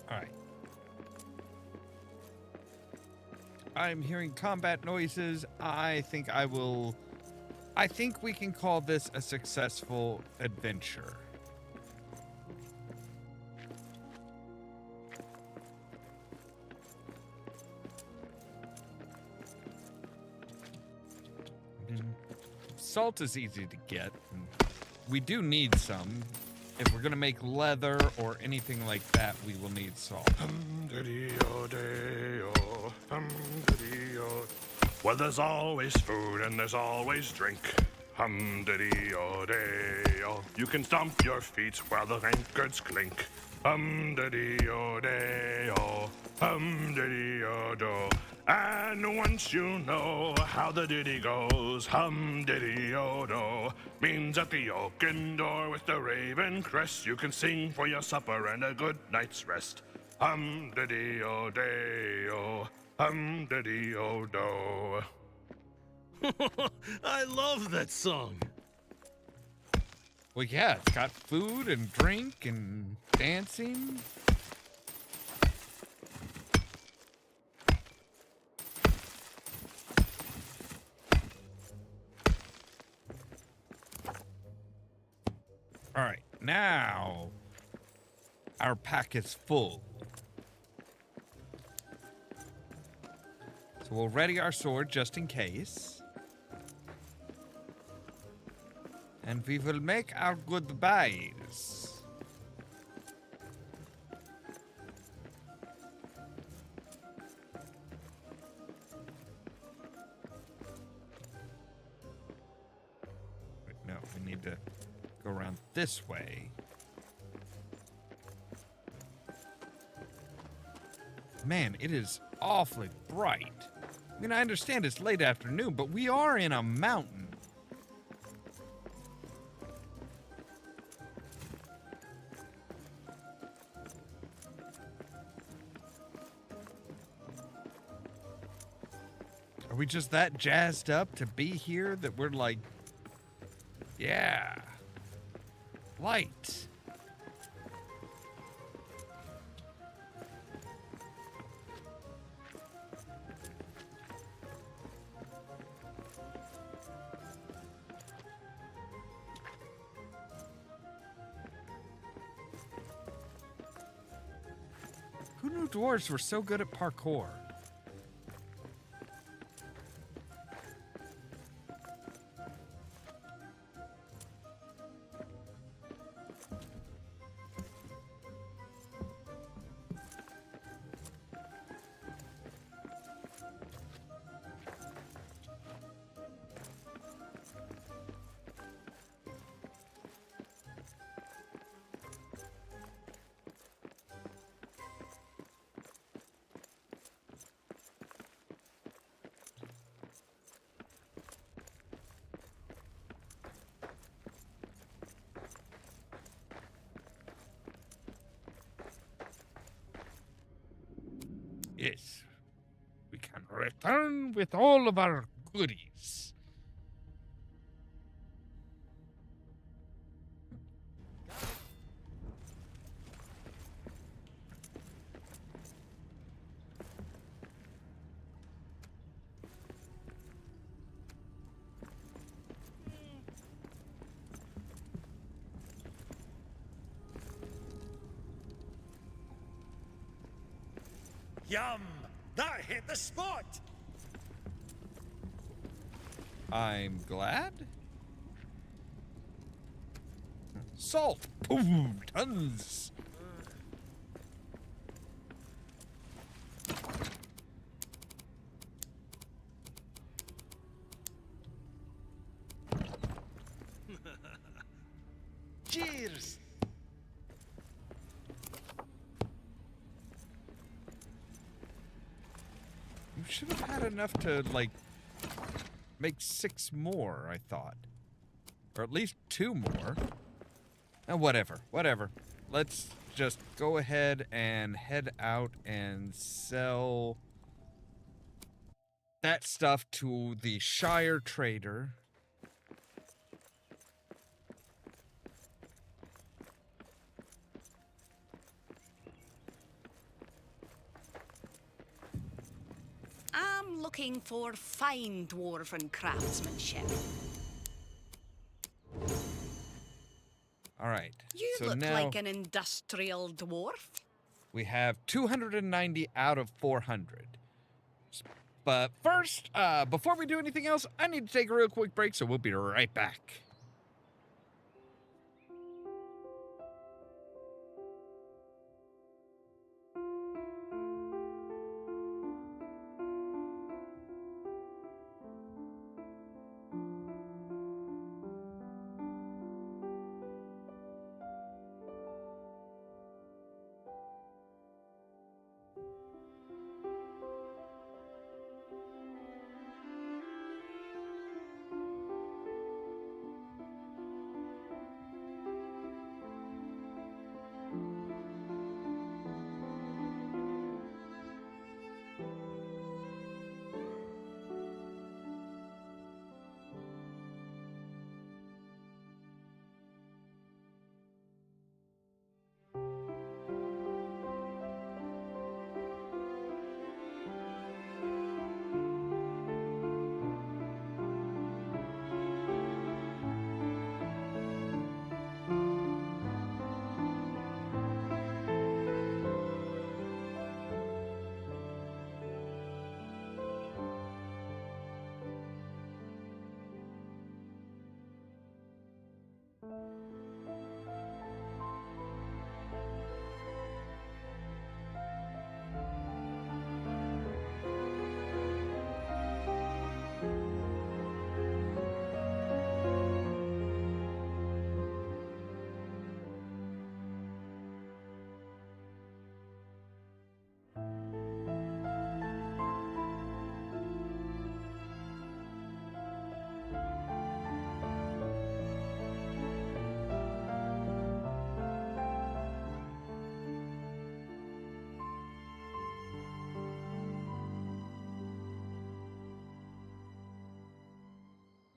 All right. I'm hearing combat noises. I think we can call this a successful adventure. Salt is easy to get. We do need some. If we're gonna make leather or anything like that, we will need salt. Well, there's always food and there's always drink. Hum-diddy-o-day-o. You can stomp your feet while the tankards clink. Hum-diddy-o-day-o. Hum-diddy-o-do. And once you know how the ditty goes, hum-diddy-o-do, means at the oaken door with the raven crest, you can sing for your supper and a good night's rest. Hum-diddy-o-day-o. Hum-diddy-o-do. I love that song. Well, yeah, it's got food and drink and dancing. All right, now our pack is full. So we'll ready our sword just in case. And we will make our goodbyes. Wait, no, we need to go around this way. Man, it is awfully bright. I mean, I understand it's late afternoon, but we are in a mountain. Are we just that jazzed up to be here that we're like, yeah, light. Who knew dwarves were so good at parkour? Yes, we can return with all of our goodies. Yum! That hit the spot! I'm glad. Salt. Boom. Tons. Cheers! You should have had enough to, like, make 6 more, I thought. Or at least 2 more. Whatever. Let's just go ahead and head out and sell that stuff to the Shire trader. I'm looking for fine dwarven craftsmanship. All right. You so look now like an industrial dwarf. we have 290 out of 400. But first, before we do anything else, I need to take a real quick break, so we'll be right back.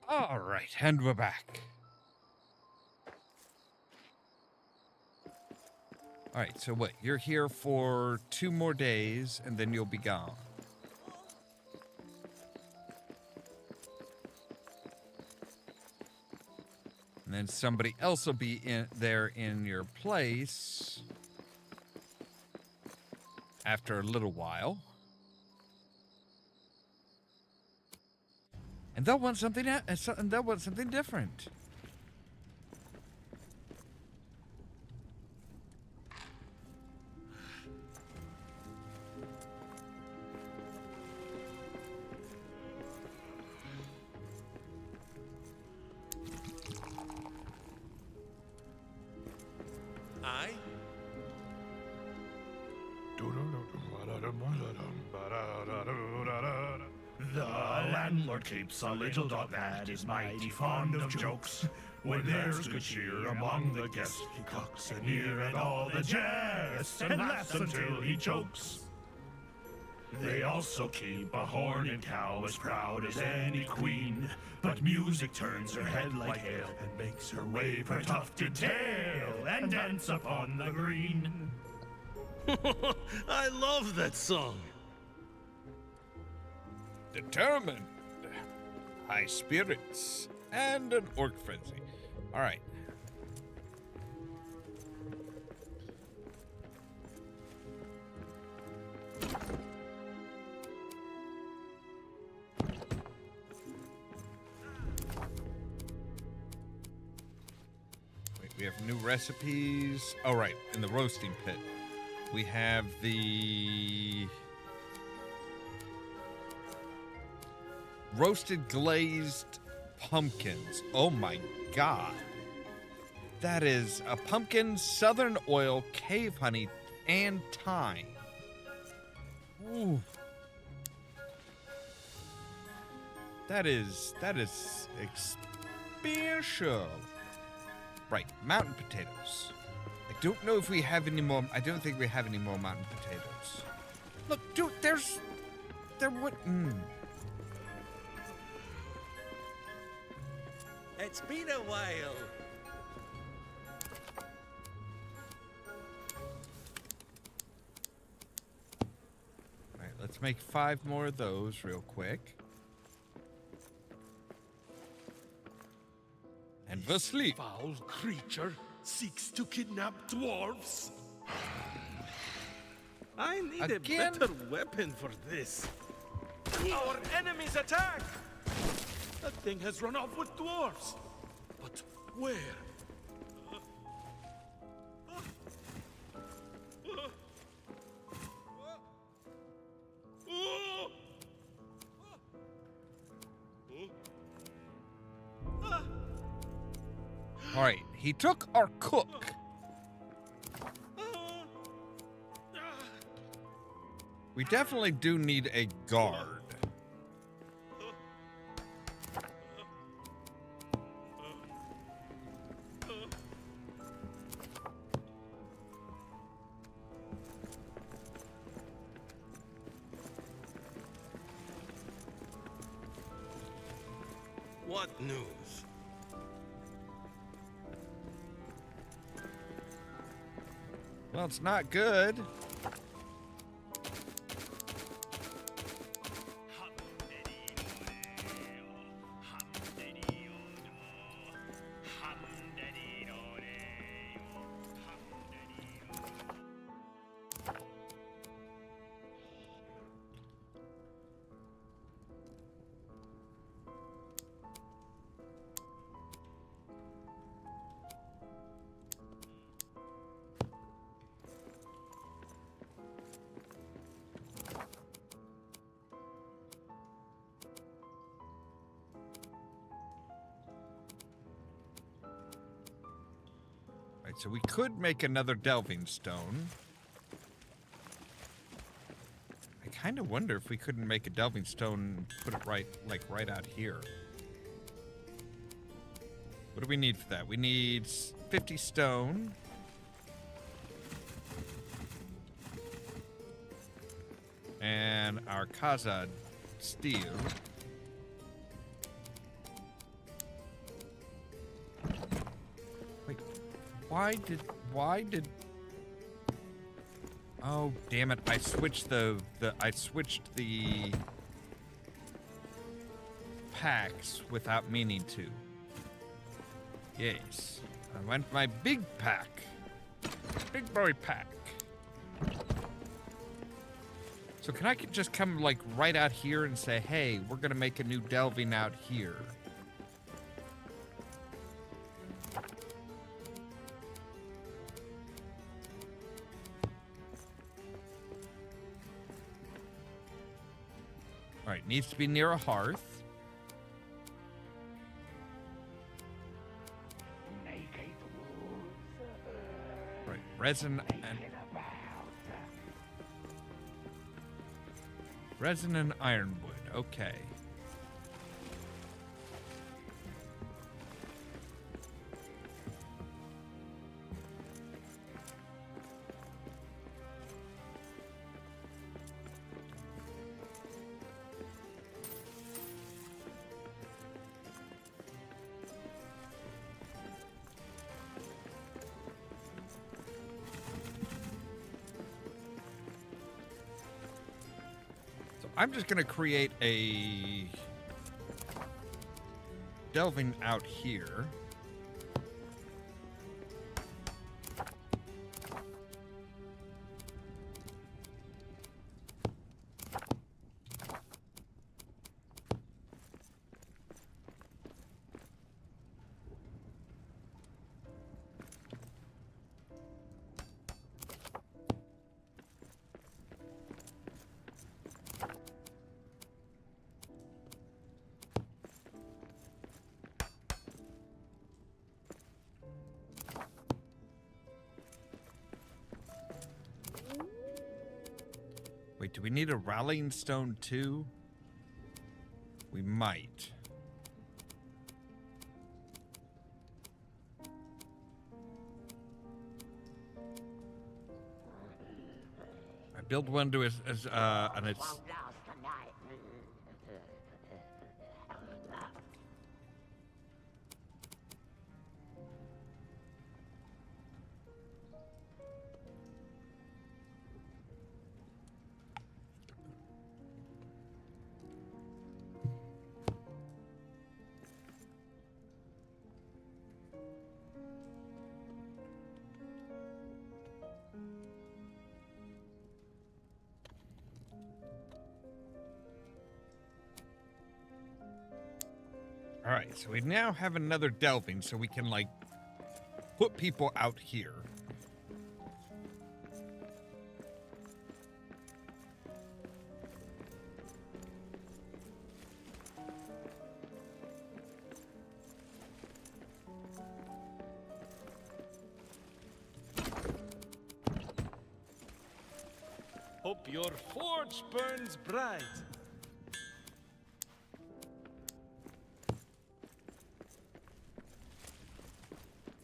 All right, and we're back. All right, so what? You're here for 2 more days, and then you'll be gone. And then somebody else will be there in your place after a little while. And they'll want something different. Aye? The landlord keeps a little dog that is mighty fond of jokes. When there's good cheer among the guests, he cocks an ear at all the jests and laughs until he chokes. They also keep a horned cow as proud as any queen, but music turns her head like hail and makes her wave her tufted tail and dance upon the green. I love that song. Determined, high spirits, and an orc frenzy. All right. Wait, we We have new recipes. Oh, right, in the roasting pit. We have the roasted glazed pumpkins. Oh my god. That is a pumpkin, southern oil, cave honey, and thyme. Ooh. That is special. Right, mountain potatoes. I don't know if we have any more. I don't think we have any more mountain potatoes. Look, dude, there what? It's been a while. Right, let's make 5 more of those real quick. And we'll sleep. Foul creature seeks to kidnap dwarves. I need Again? a better weapon for this. Our enemies attack! That thing has run off with dwarves. But where? All right, he took our cook. We definitely do need a guard. What news? Well, it's not good. Right, so we could make another delving stone. I kind of wonder if we couldn't make a delving stone and put it right out here. What do we need for that? We need 50 stone. And our Kazad steel. Wait, why did oh damn it, I switched the packs without meaning to. Yes. I went my big pack. Big boy pack. So can I just come like right out here and say, hey, we're gonna make a new delving out here? All right, needs to be near a hearth. Right, resin and ironwood. Okay. I'm just going to create a delving out here. Wait, do we need a rallying stone too? We might. I build one to and it's Won't last tonight. All right, so we now have another delving, so we can like put people out here. Hope your forge burns bright.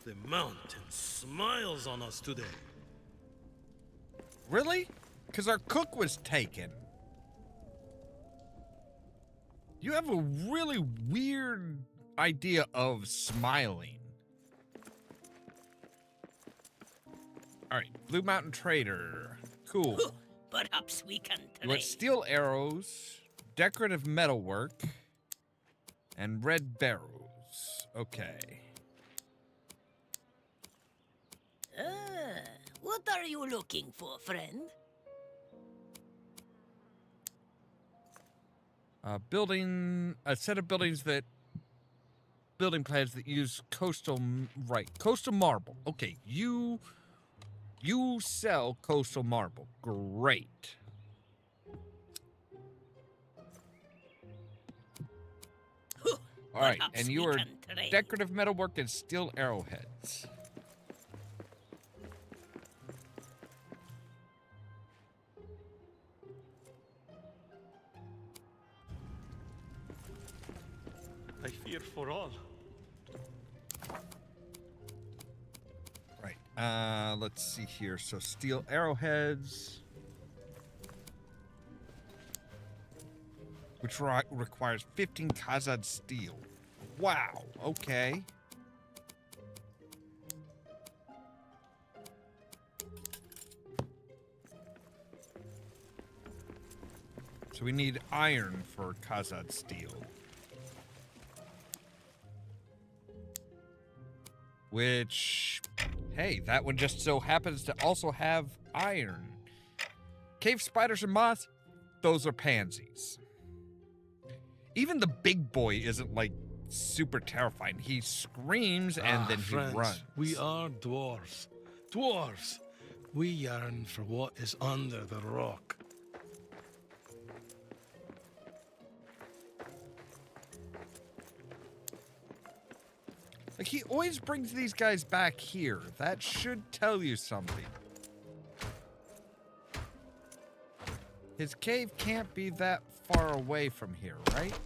The mountain smiles on us today. Really? Because our cook was taken. You have a really weird idea of smiling. All right, Blue Mountain Trader. Cool. Perhaps we can You want trade. steel arrows, decorative metalwork, and red barrels. Okay. What are you looking for, friend? Building a set of buildings that building plans that use coastal marble. Okay, you sell coastal marble. Great. All right, Perhaps and we you are can trade. decorative metalwork and steel arrowheads. I fear for all. Right. Let's see here. So steel arrowheads, which requires 15 Kazad steel. Wow. Okay. So we need iron for Kazad steel. Which, hey, that one just so happens to also have iron. Cave spiders and moths, those are pansies. Even the big boy isn't like super terrifying. He screams and then friends, he runs. we are dwarves. Dwarves! We yearn for what is under the rock. Like, he always brings these guys back here. That should tell you something. His cave can't be that far away from here, right?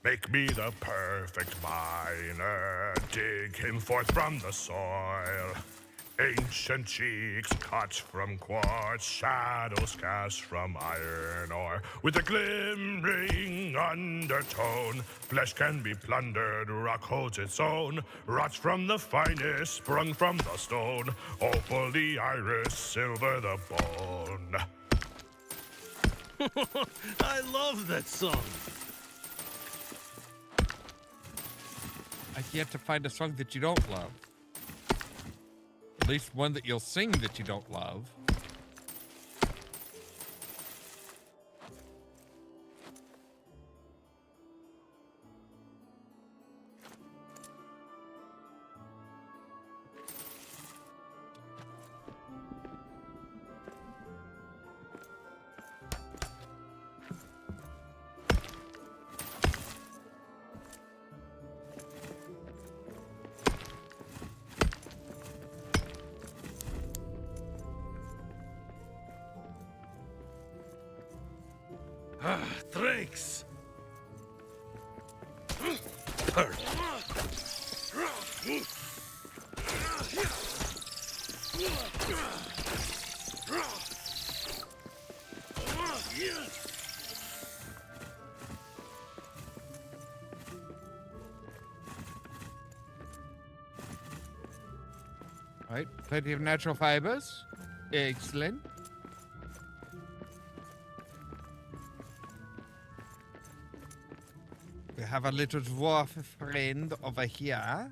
Make me the perfect miner, dig him forth from the soil. Ancient cheeks cut from quartz, shadows cast from iron ore. With a glimmering undertone, flesh can be plundered, rock holds its own. Rots from the finest, sprung from the stone. Opal the iris, silver the bone. I love that song. I've yet to find a song that you don't love. At least one that you'll sing that you don't love. All right, plenty of natural fibers. Excellent. We have a little dwarf friend over here.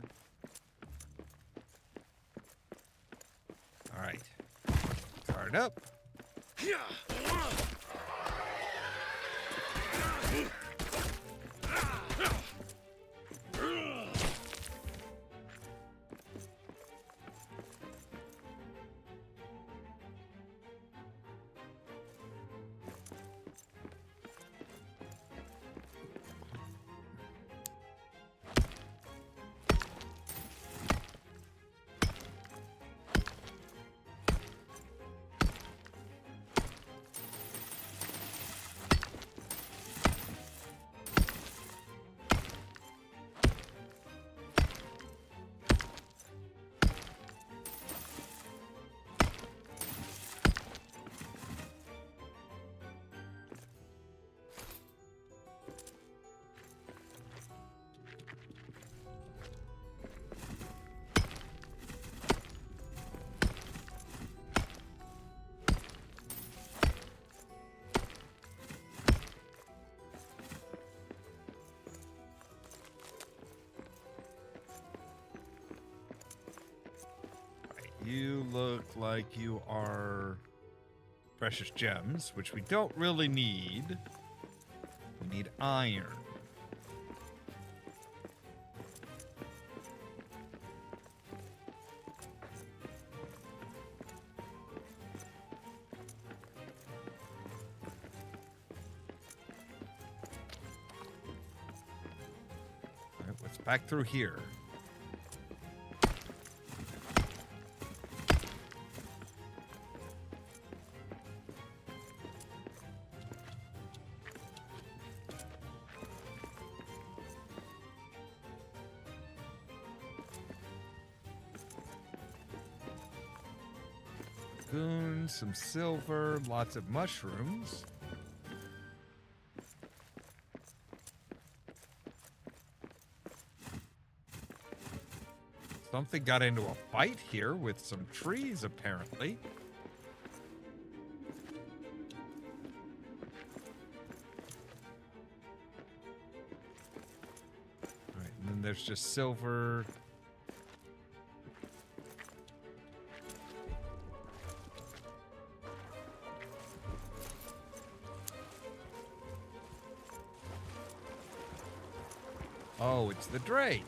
All right. Card up. You look like you are precious gems, which we don't really need. We need iron. All right, what's back through here? Some silver, lots of mushrooms. Something got into a fight here with some trees, apparently. All right, and then there's just silver. Oh, it's the Drake.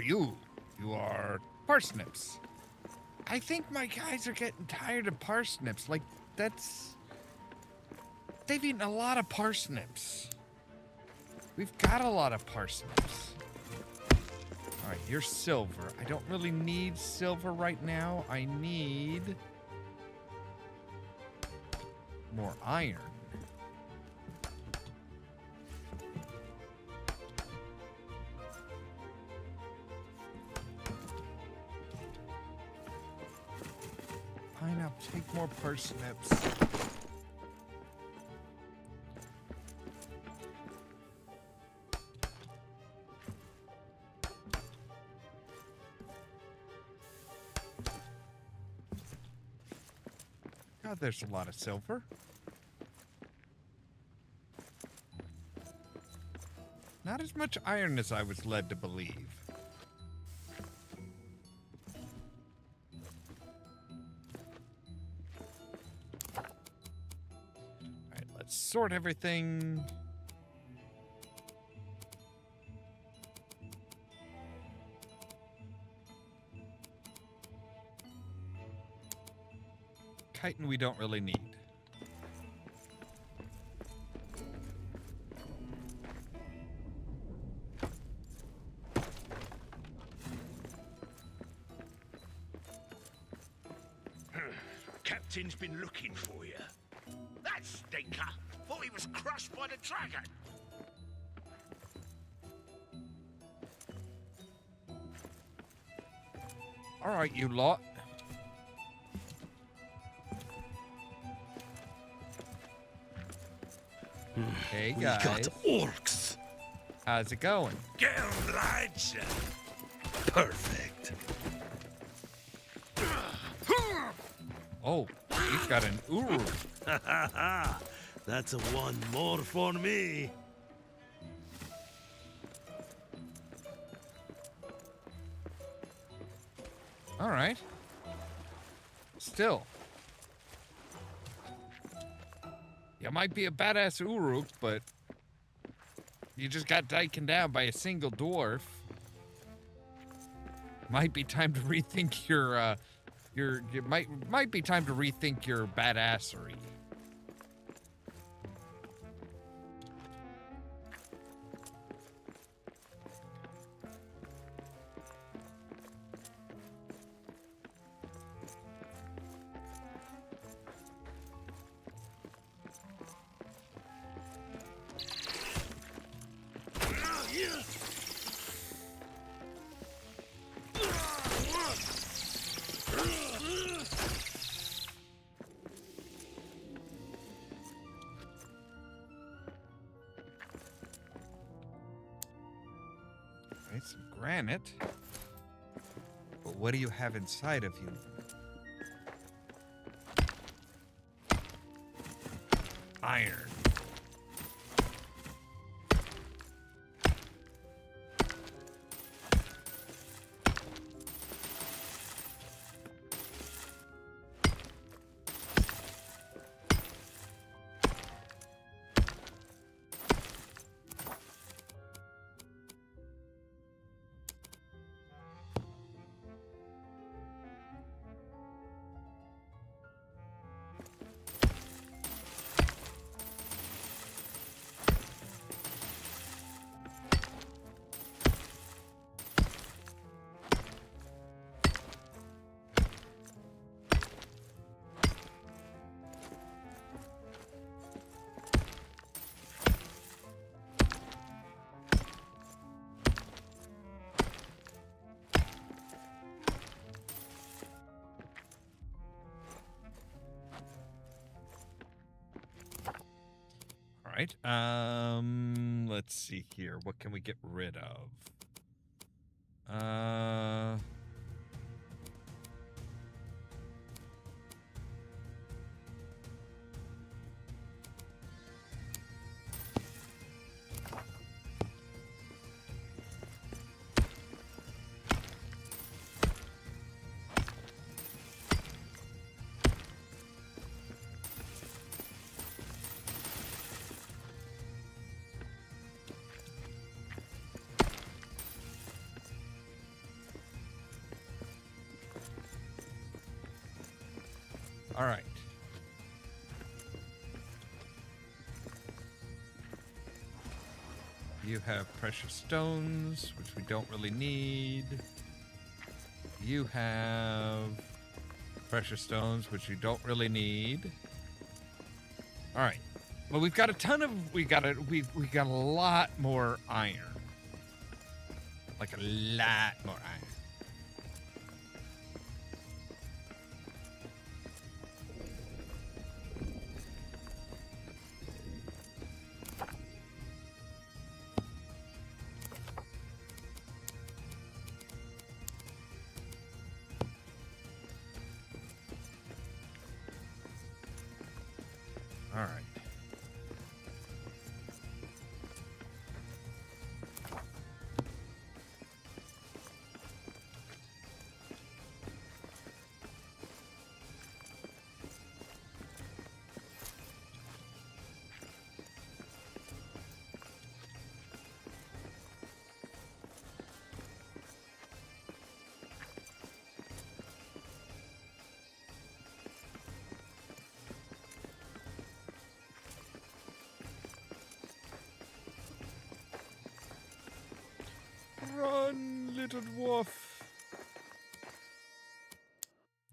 You are parsnips. I think my guys are getting tired of parsnips. Like, they've eaten a lot of parsnips. We've got a lot of parsnips. All right, here's silver. I don't really need silver right now. I need more iron. Take more parsnips. God, there's a lot of silver. Not as much iron as I was led to believe. Sort everything. Chitin we don't really need. mountain's been looking for you. That stinker! Thought he was crushed by the dragon! All right, you lot. Hey, We guys. got orcs. How's it going? Get 'em, lads. Perfect. Oh, he's got an Uru. Ha ha ha! That's a one more for me. All right. Still. You might be a badass Uruk, but you just got taken down by a single dwarf. Might be time to rethink your might be time to rethink your badassery. Right, some granite. But what do you have inside of you? Iron. All right. Let's see here. What can we get rid of? All right. You have precious stones, which we don't really need. You have precious stones, which you don't really need. All right. Well, we've got a ton of we got a lot more iron. Like a lot more iron. All right. Run, little dwarf.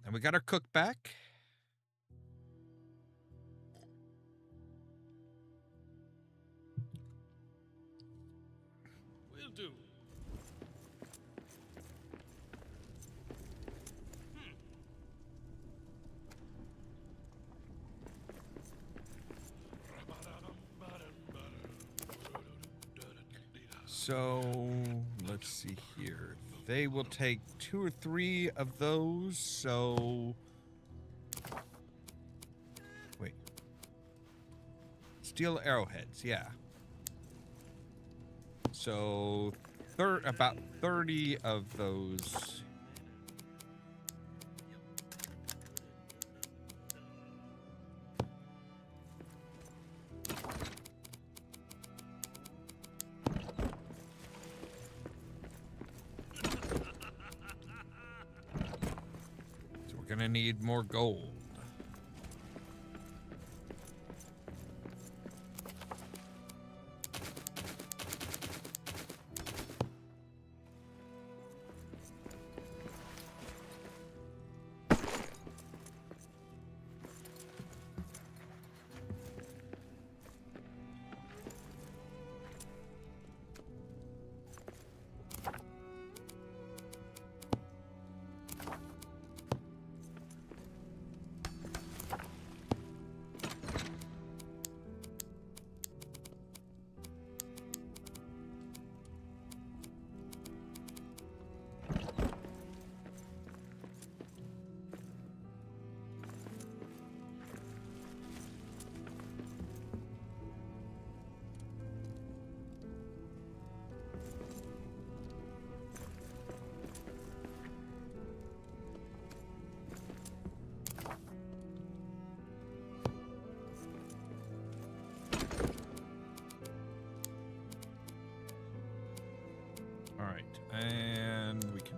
And we got our cook back. do. So, let's see here. They will take 2 or 3 of those, so... Wait. Steel arrowheads, yeah. So, about 30 of those. So we're gonna need more gold. Alright, and we can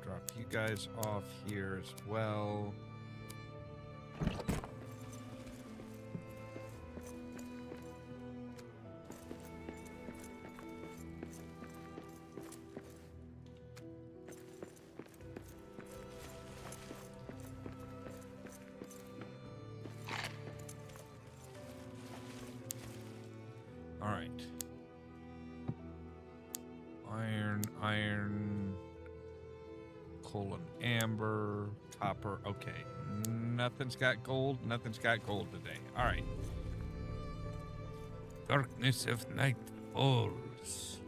drop you guys off here as well. Alright. Iron, coal and amber, copper. Okay, nothing's got gold. Nothing's got gold today. All right. Darkness of night falls.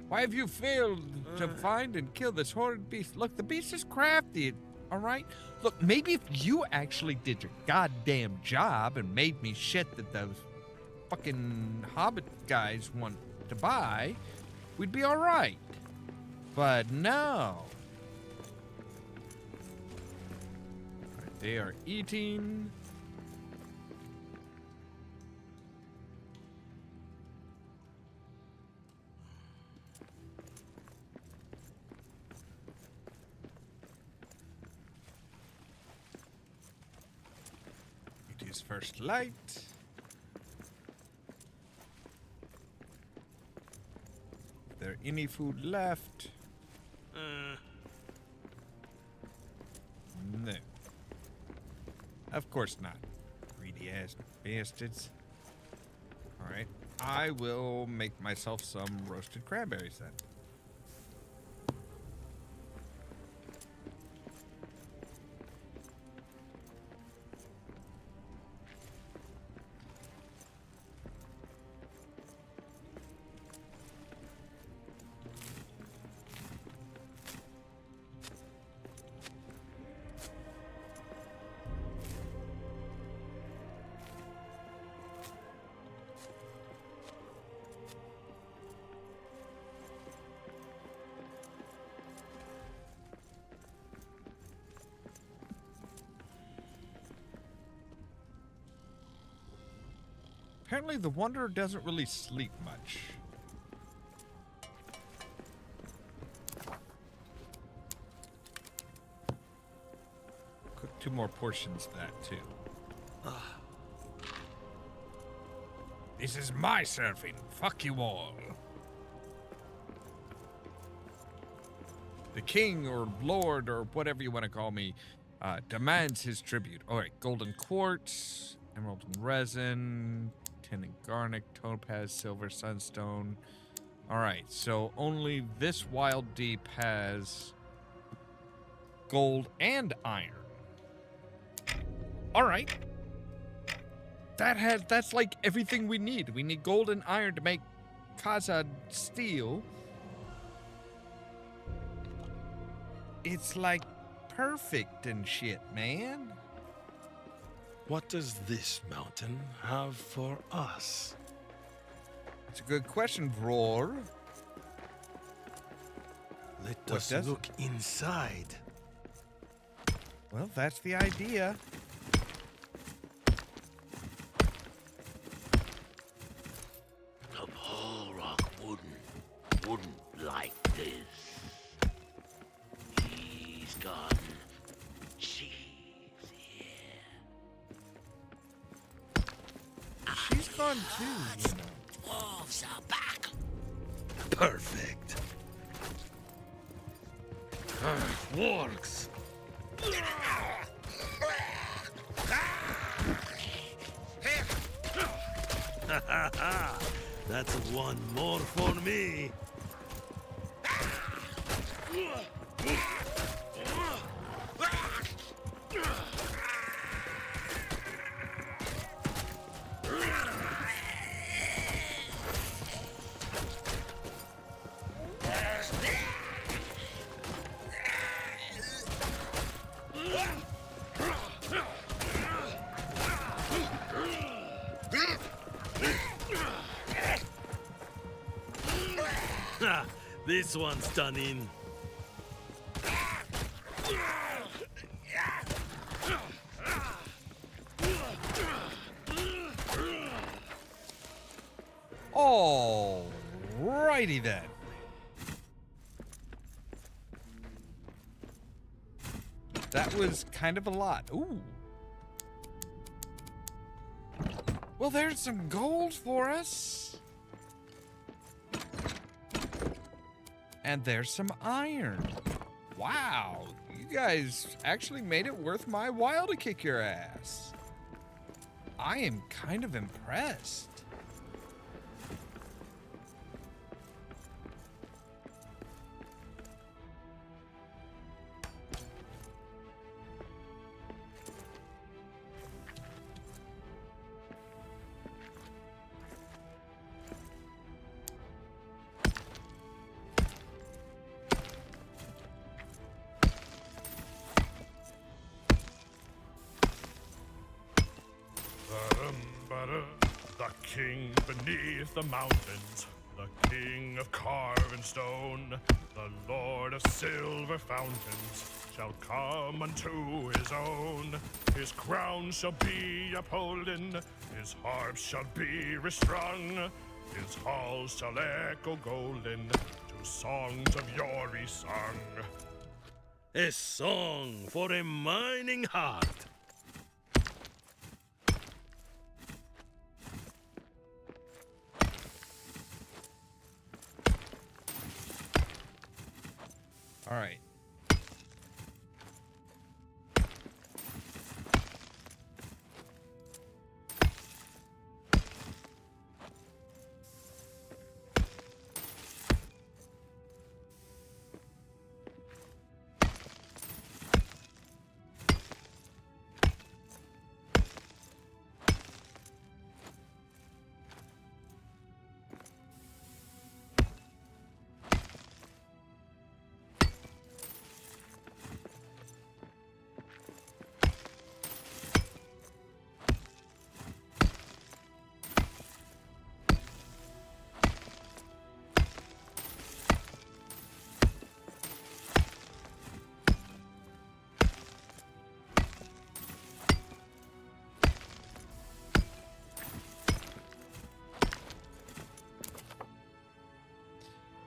Why have you failed to find and kill this horrid beast? Look, the beast is crafty. All right. Look, maybe if you actually did your goddamn job and made me shit that those fucking hobbit guys want to buy, we'd be all right. But no. All right, they are eating. It is first light. There any food left? No. Of course not. Greedy ass bastards. Alright. I will make myself some roasted cranberries then. Apparently the Wanderer doesn't really sleep much. Cook 2 more portions of that too. This is my surfing. Fuck you all. The king or lord or whatever you want to call me demands his tribute. All right, golden quartz, emerald and resin, tin and garnet, topaz, silver, sunstone. All right, so only this wild deep has gold and iron. All right. That's like everything we need. We need gold and iron to make Kazadstone. It's like perfect and shit, man. What does this mountain have for us? It's a good question, Roar. Let What us does it? look inside. Well, that's the idea. The Paul Rock wouldn't like this. He's gone. She's here. She's gone too, you know. Dwarves are back. Perfect. Works. That's one more for me. This one's done in. Alrighty then. That was kind of a lot. Ooh. Well, there's some gold for us. And there's some iron. Wow, you guys actually made it worth my while to kick your ass. I am kind of impressed. The king beneath the mountains, the king of carven stone, the lord of silver fountains, shall come unto his own. His crown shall be upholden, his harp shall be restrung, his halls shall echo golden, to songs of yore sung. A song for a mining heart. All right.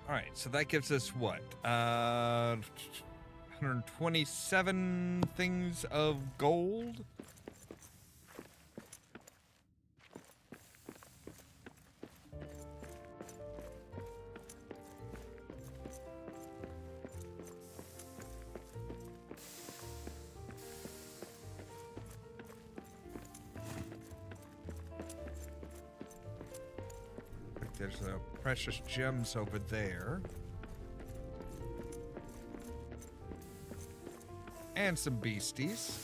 All right, so that gives us what? 127 things of gold? there's precious gems over there. And some beasties.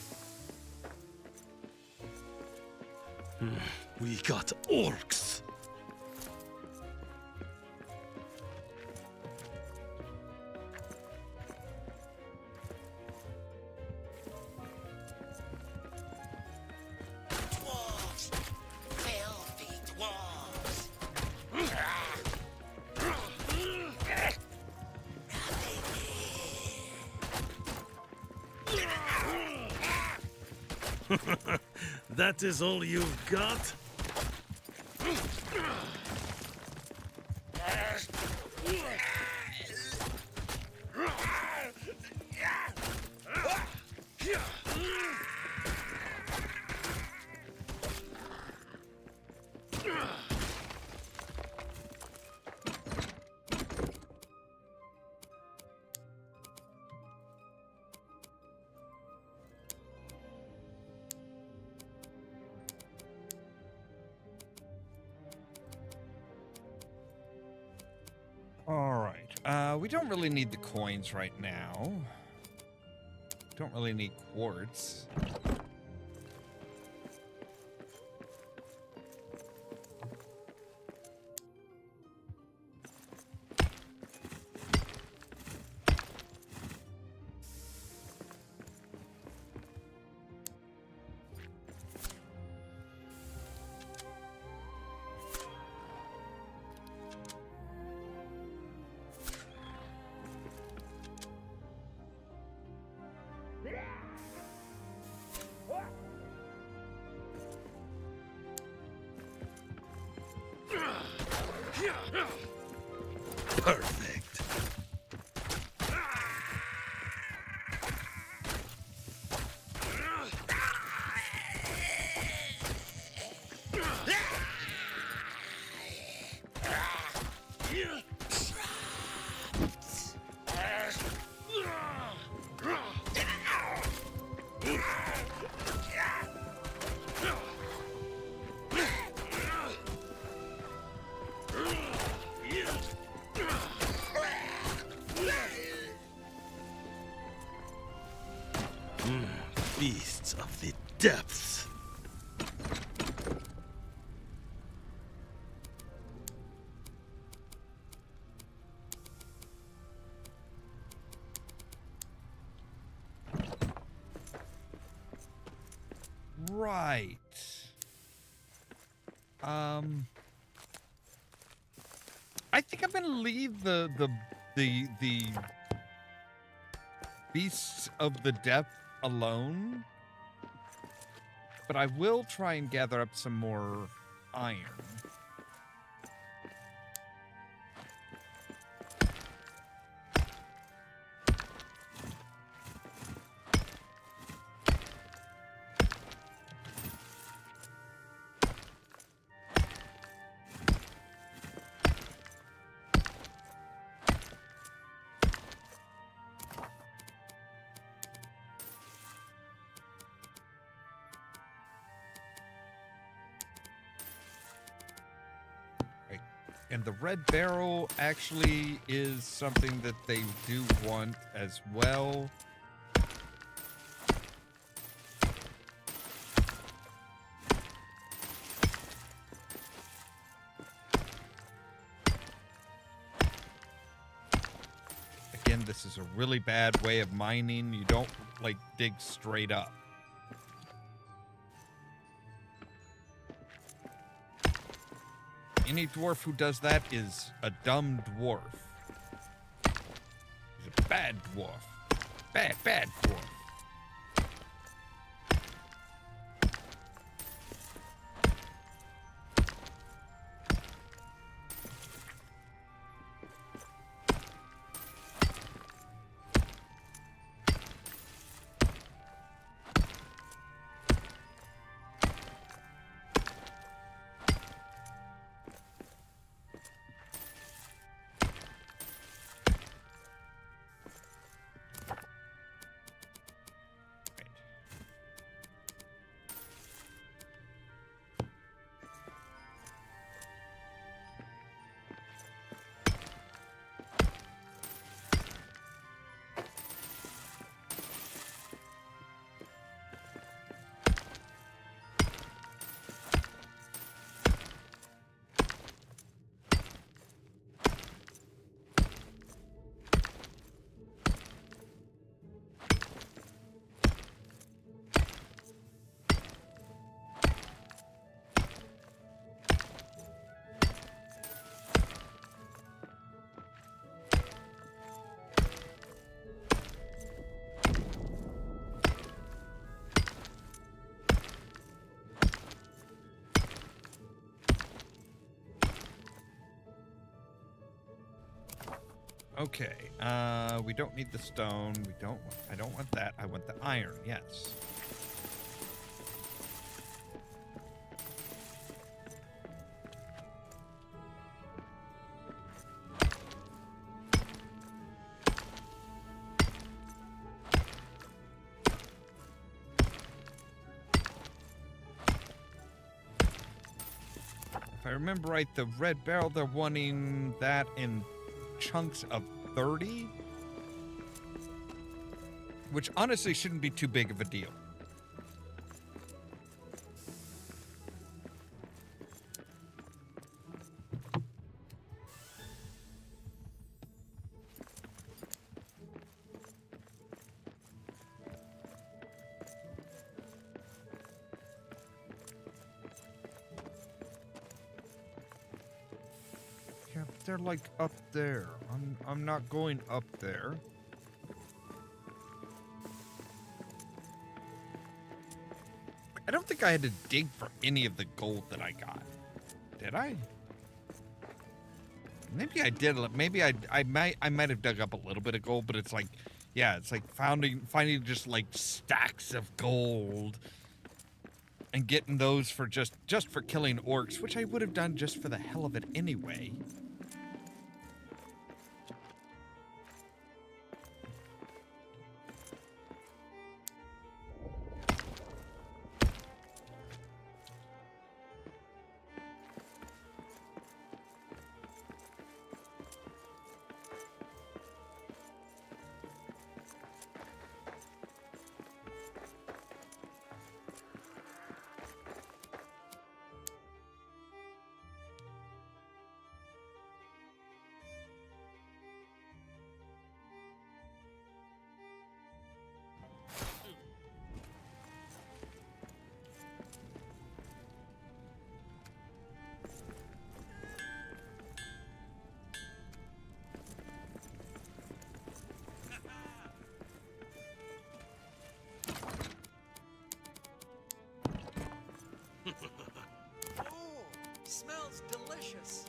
We got orcs. Dwarves! Filthy dwarves! That is all you've got? All right. We don't really need the coins right now. Don't really need quartz. Perfect. Beasts of the depths. Right. I think I'm gonna leave the beasts of the depth alone, but I will try and gather up some more iron. And the red barrel actually is something that they do want as well. Again, this is a really bad way of mining. You don't, like, dig straight up. Any dwarf who does that is a dumb dwarf. He's a bad dwarf. Bad dwarf. Okay. We don't need the stone. I don't want that. I want the iron. Yes. If I remember right, the red barrel, they're wanting that in chunks of 30, which honestly shouldn't be too big of a deal. Yeah, but they're like up there. I'm not going up there. I don't think I had to dig for any of the gold that I got. Did I? Maybe I did. Maybe I might have dug up a little bit of gold, but it's like, yeah, it's like finding just like stacks of gold and getting those for just for killing orcs, which I would have done just for the hell of it anyway. Oh, smells delicious.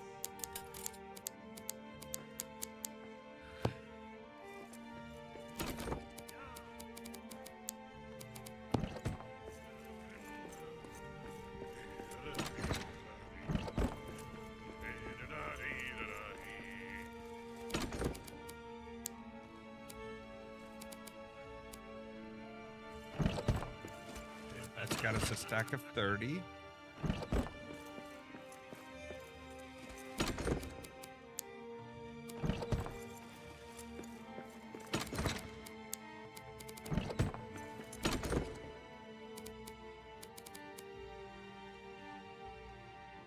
That's got us a stack of 30.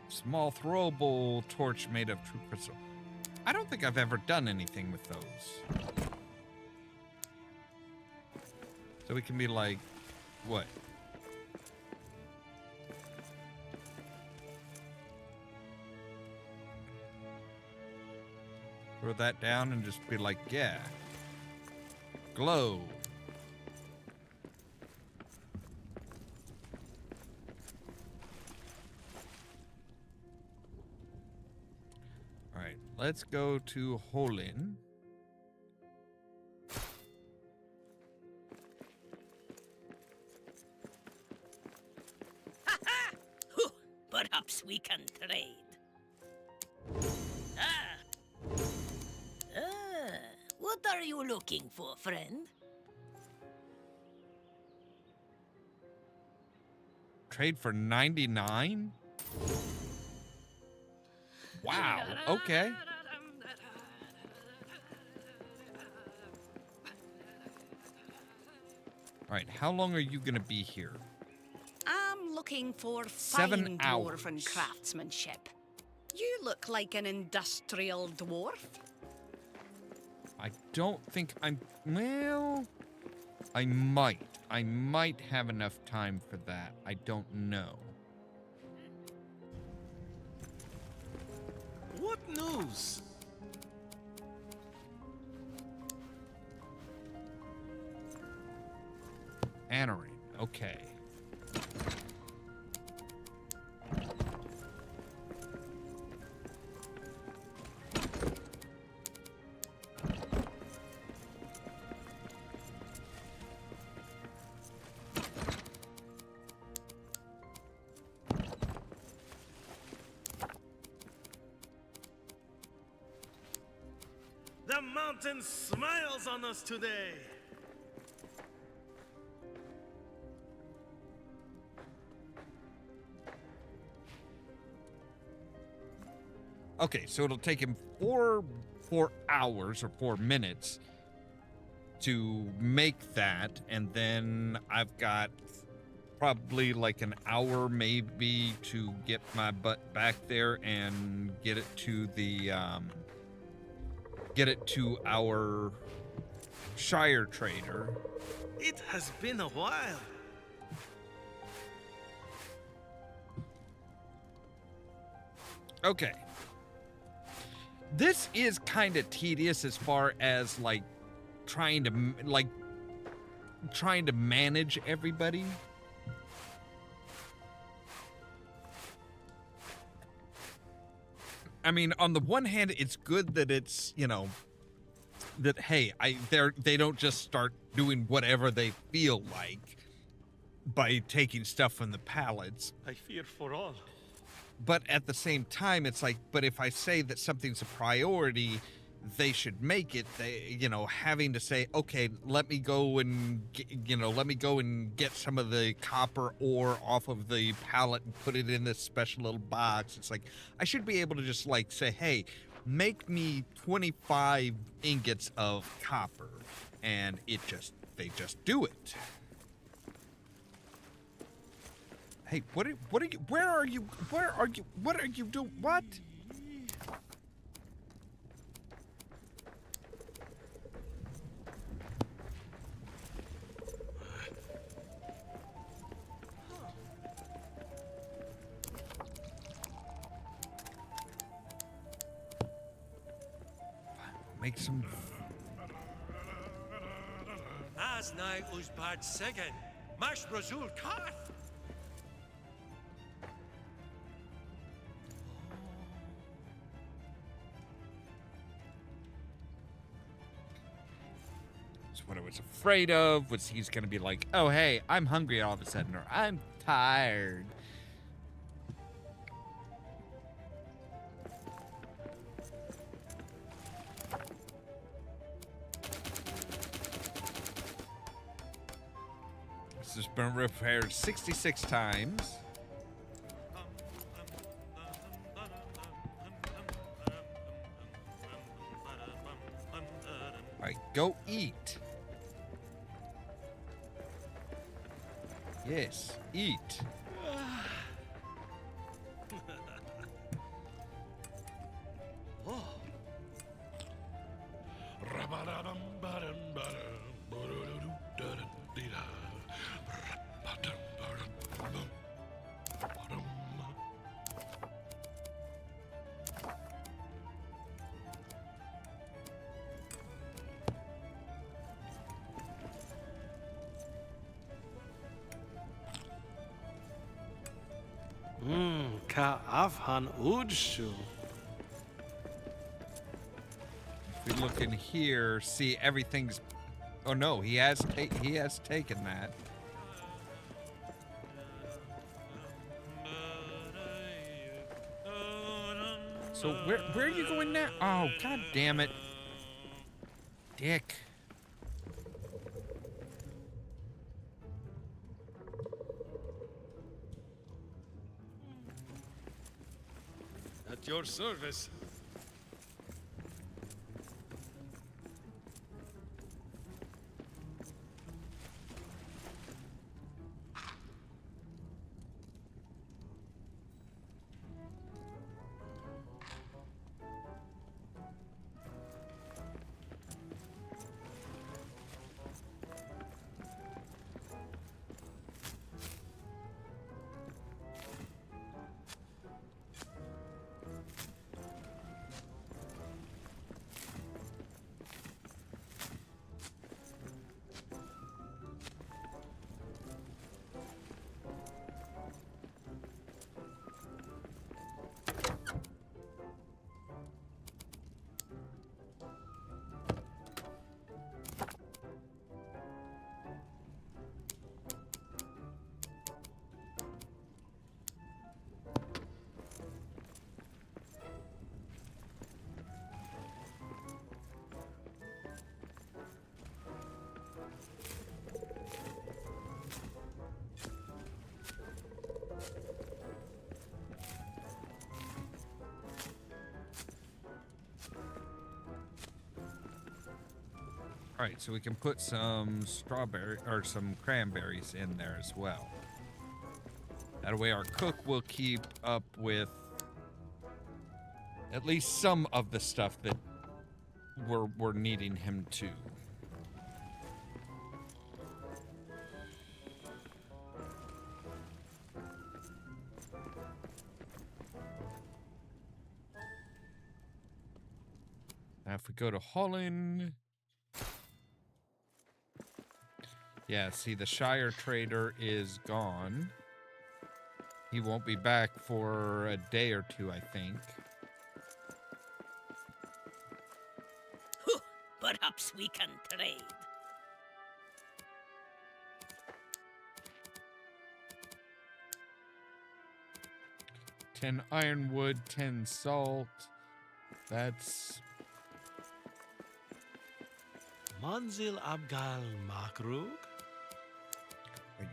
Small throwable torch made of true crystal. I don't think I've ever done anything with those. So we can be like, what? Throw that down and just be like, yeah. Glow. All right, let's go to Holin. Perhaps we can trade. What are you looking for, friend? Trade for 99? Wow, okay. All right, how long are you going to be here? I'm looking for 7 fine hours. dwarven craftsmanship. You look like an industrial dwarf. I don't think I'm... Well, I might. I might have enough time for that. I don't know. What news? Anorin, okay. The mountain smiles on us today. Okay, so it'll take him four hours or 4 minutes to make that, and then I've got probably like an hour maybe to get my butt back there and get it to the get it to our Shire trader. It has been a while. Okay. This is kind of tedious as far as like trying to manage everybody. I mean, on the one hand, it's good that it's, you know, that hey, they don't just start doing whatever they feel like by taking stuff from the pallets. I fear for all. But at the same time, it's like, but if I say that something's a priority, they should make it. They, you know, having to say, okay, let me go and get some of the copper ore off of the pallet and put it in this special little box. It's like, I should be able to just like say, hey, make me 25 ingots of copper, and they just do it. Hey, what are you, where are you, what are you doing, what? Make some... As night was bad second. Mash Brazil cat. That's what I was afraid of, was he's gonna be like, oh hey, I'm hungry all of a sudden, or I'm tired. This has been repaired 66 times. All right, go eat. Yes, eat. Ka afhan udshu. If we look in here, see everything's... Oh no, he has taken that. So where are you going now? Oh, god damn it. Dick. At your service. All right, so we can put some strawberry or some cranberries in there as well. That way our cook will keep up with at least some of the stuff that we're needing him to. Now if we go to Holland... Yeah, see, the Shire trader is gone. He won't be back for a day or two, I think. Perhaps we can trade. "10 ironwood, 10 salt." That's... Manzil Abgal Makrug?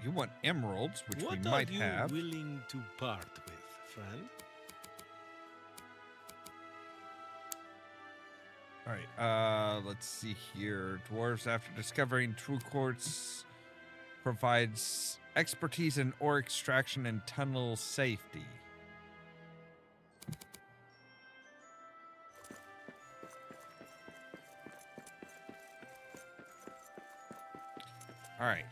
You want emeralds, which What we might are you have. willing to part with, friend? All right, let's see here. Dwarves, after discovering true quartz, provides expertise in ore extraction and tunnel safety. All right.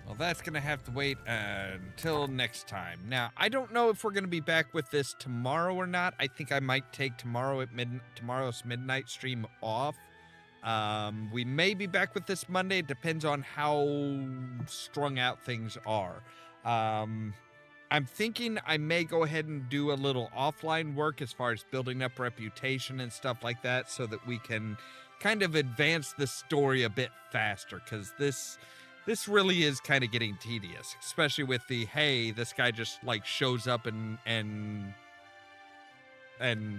Well, that's going to have to wait until next time. Now, I don't know if we're going to be back with this tomorrow or not. I think I might take tomorrow's midnight stream off. We may be back with this Monday. It depends on how strung out things are. I'm thinking I may go ahead and do a little offline work as far as building up reputation and stuff like that so that we can kind of advance the story a bit faster, because this really is kind of getting tedious, especially with the, hey, this guy just like shows up and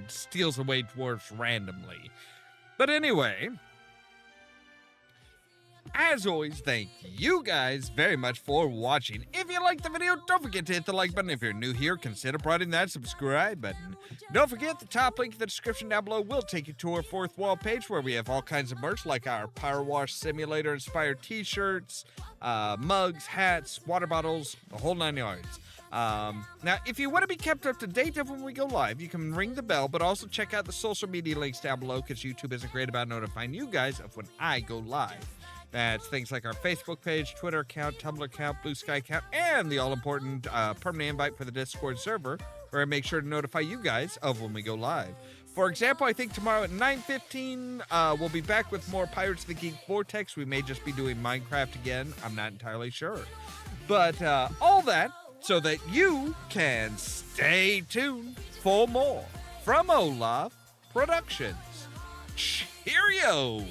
steals away dwarves randomly. But anyway, as always, thank you guys very much for watching. If you liked the video, don't forget to hit the like button. If you're new here, consider prodding that subscribe button. Don't forget, the top link in the description down below will take you to our fourth wall page where we have all kinds of merch like our Power Wash Simulator inspired t-shirts, mugs, hats, water bottles, the whole 9 yards. Now, if you want to be kept up to date of when we go live, you can ring the bell, but also check out the social media links down below because YouTube isn't great about notifying you guys of when I go live. That's things like our Facebook page, Twitter account, Tumblr account, Blue Sky account, and the all-important permanent invite for the Discord server, where I make sure to notify you guys of when we go live. For example, I think tomorrow at 9:15, we'll be back with more Pirates of the Geek Vortex. We may just be doing Minecraft again. I'm not entirely sure. But all that so that you can stay tuned for more from Ollamh Productions. Cheerio!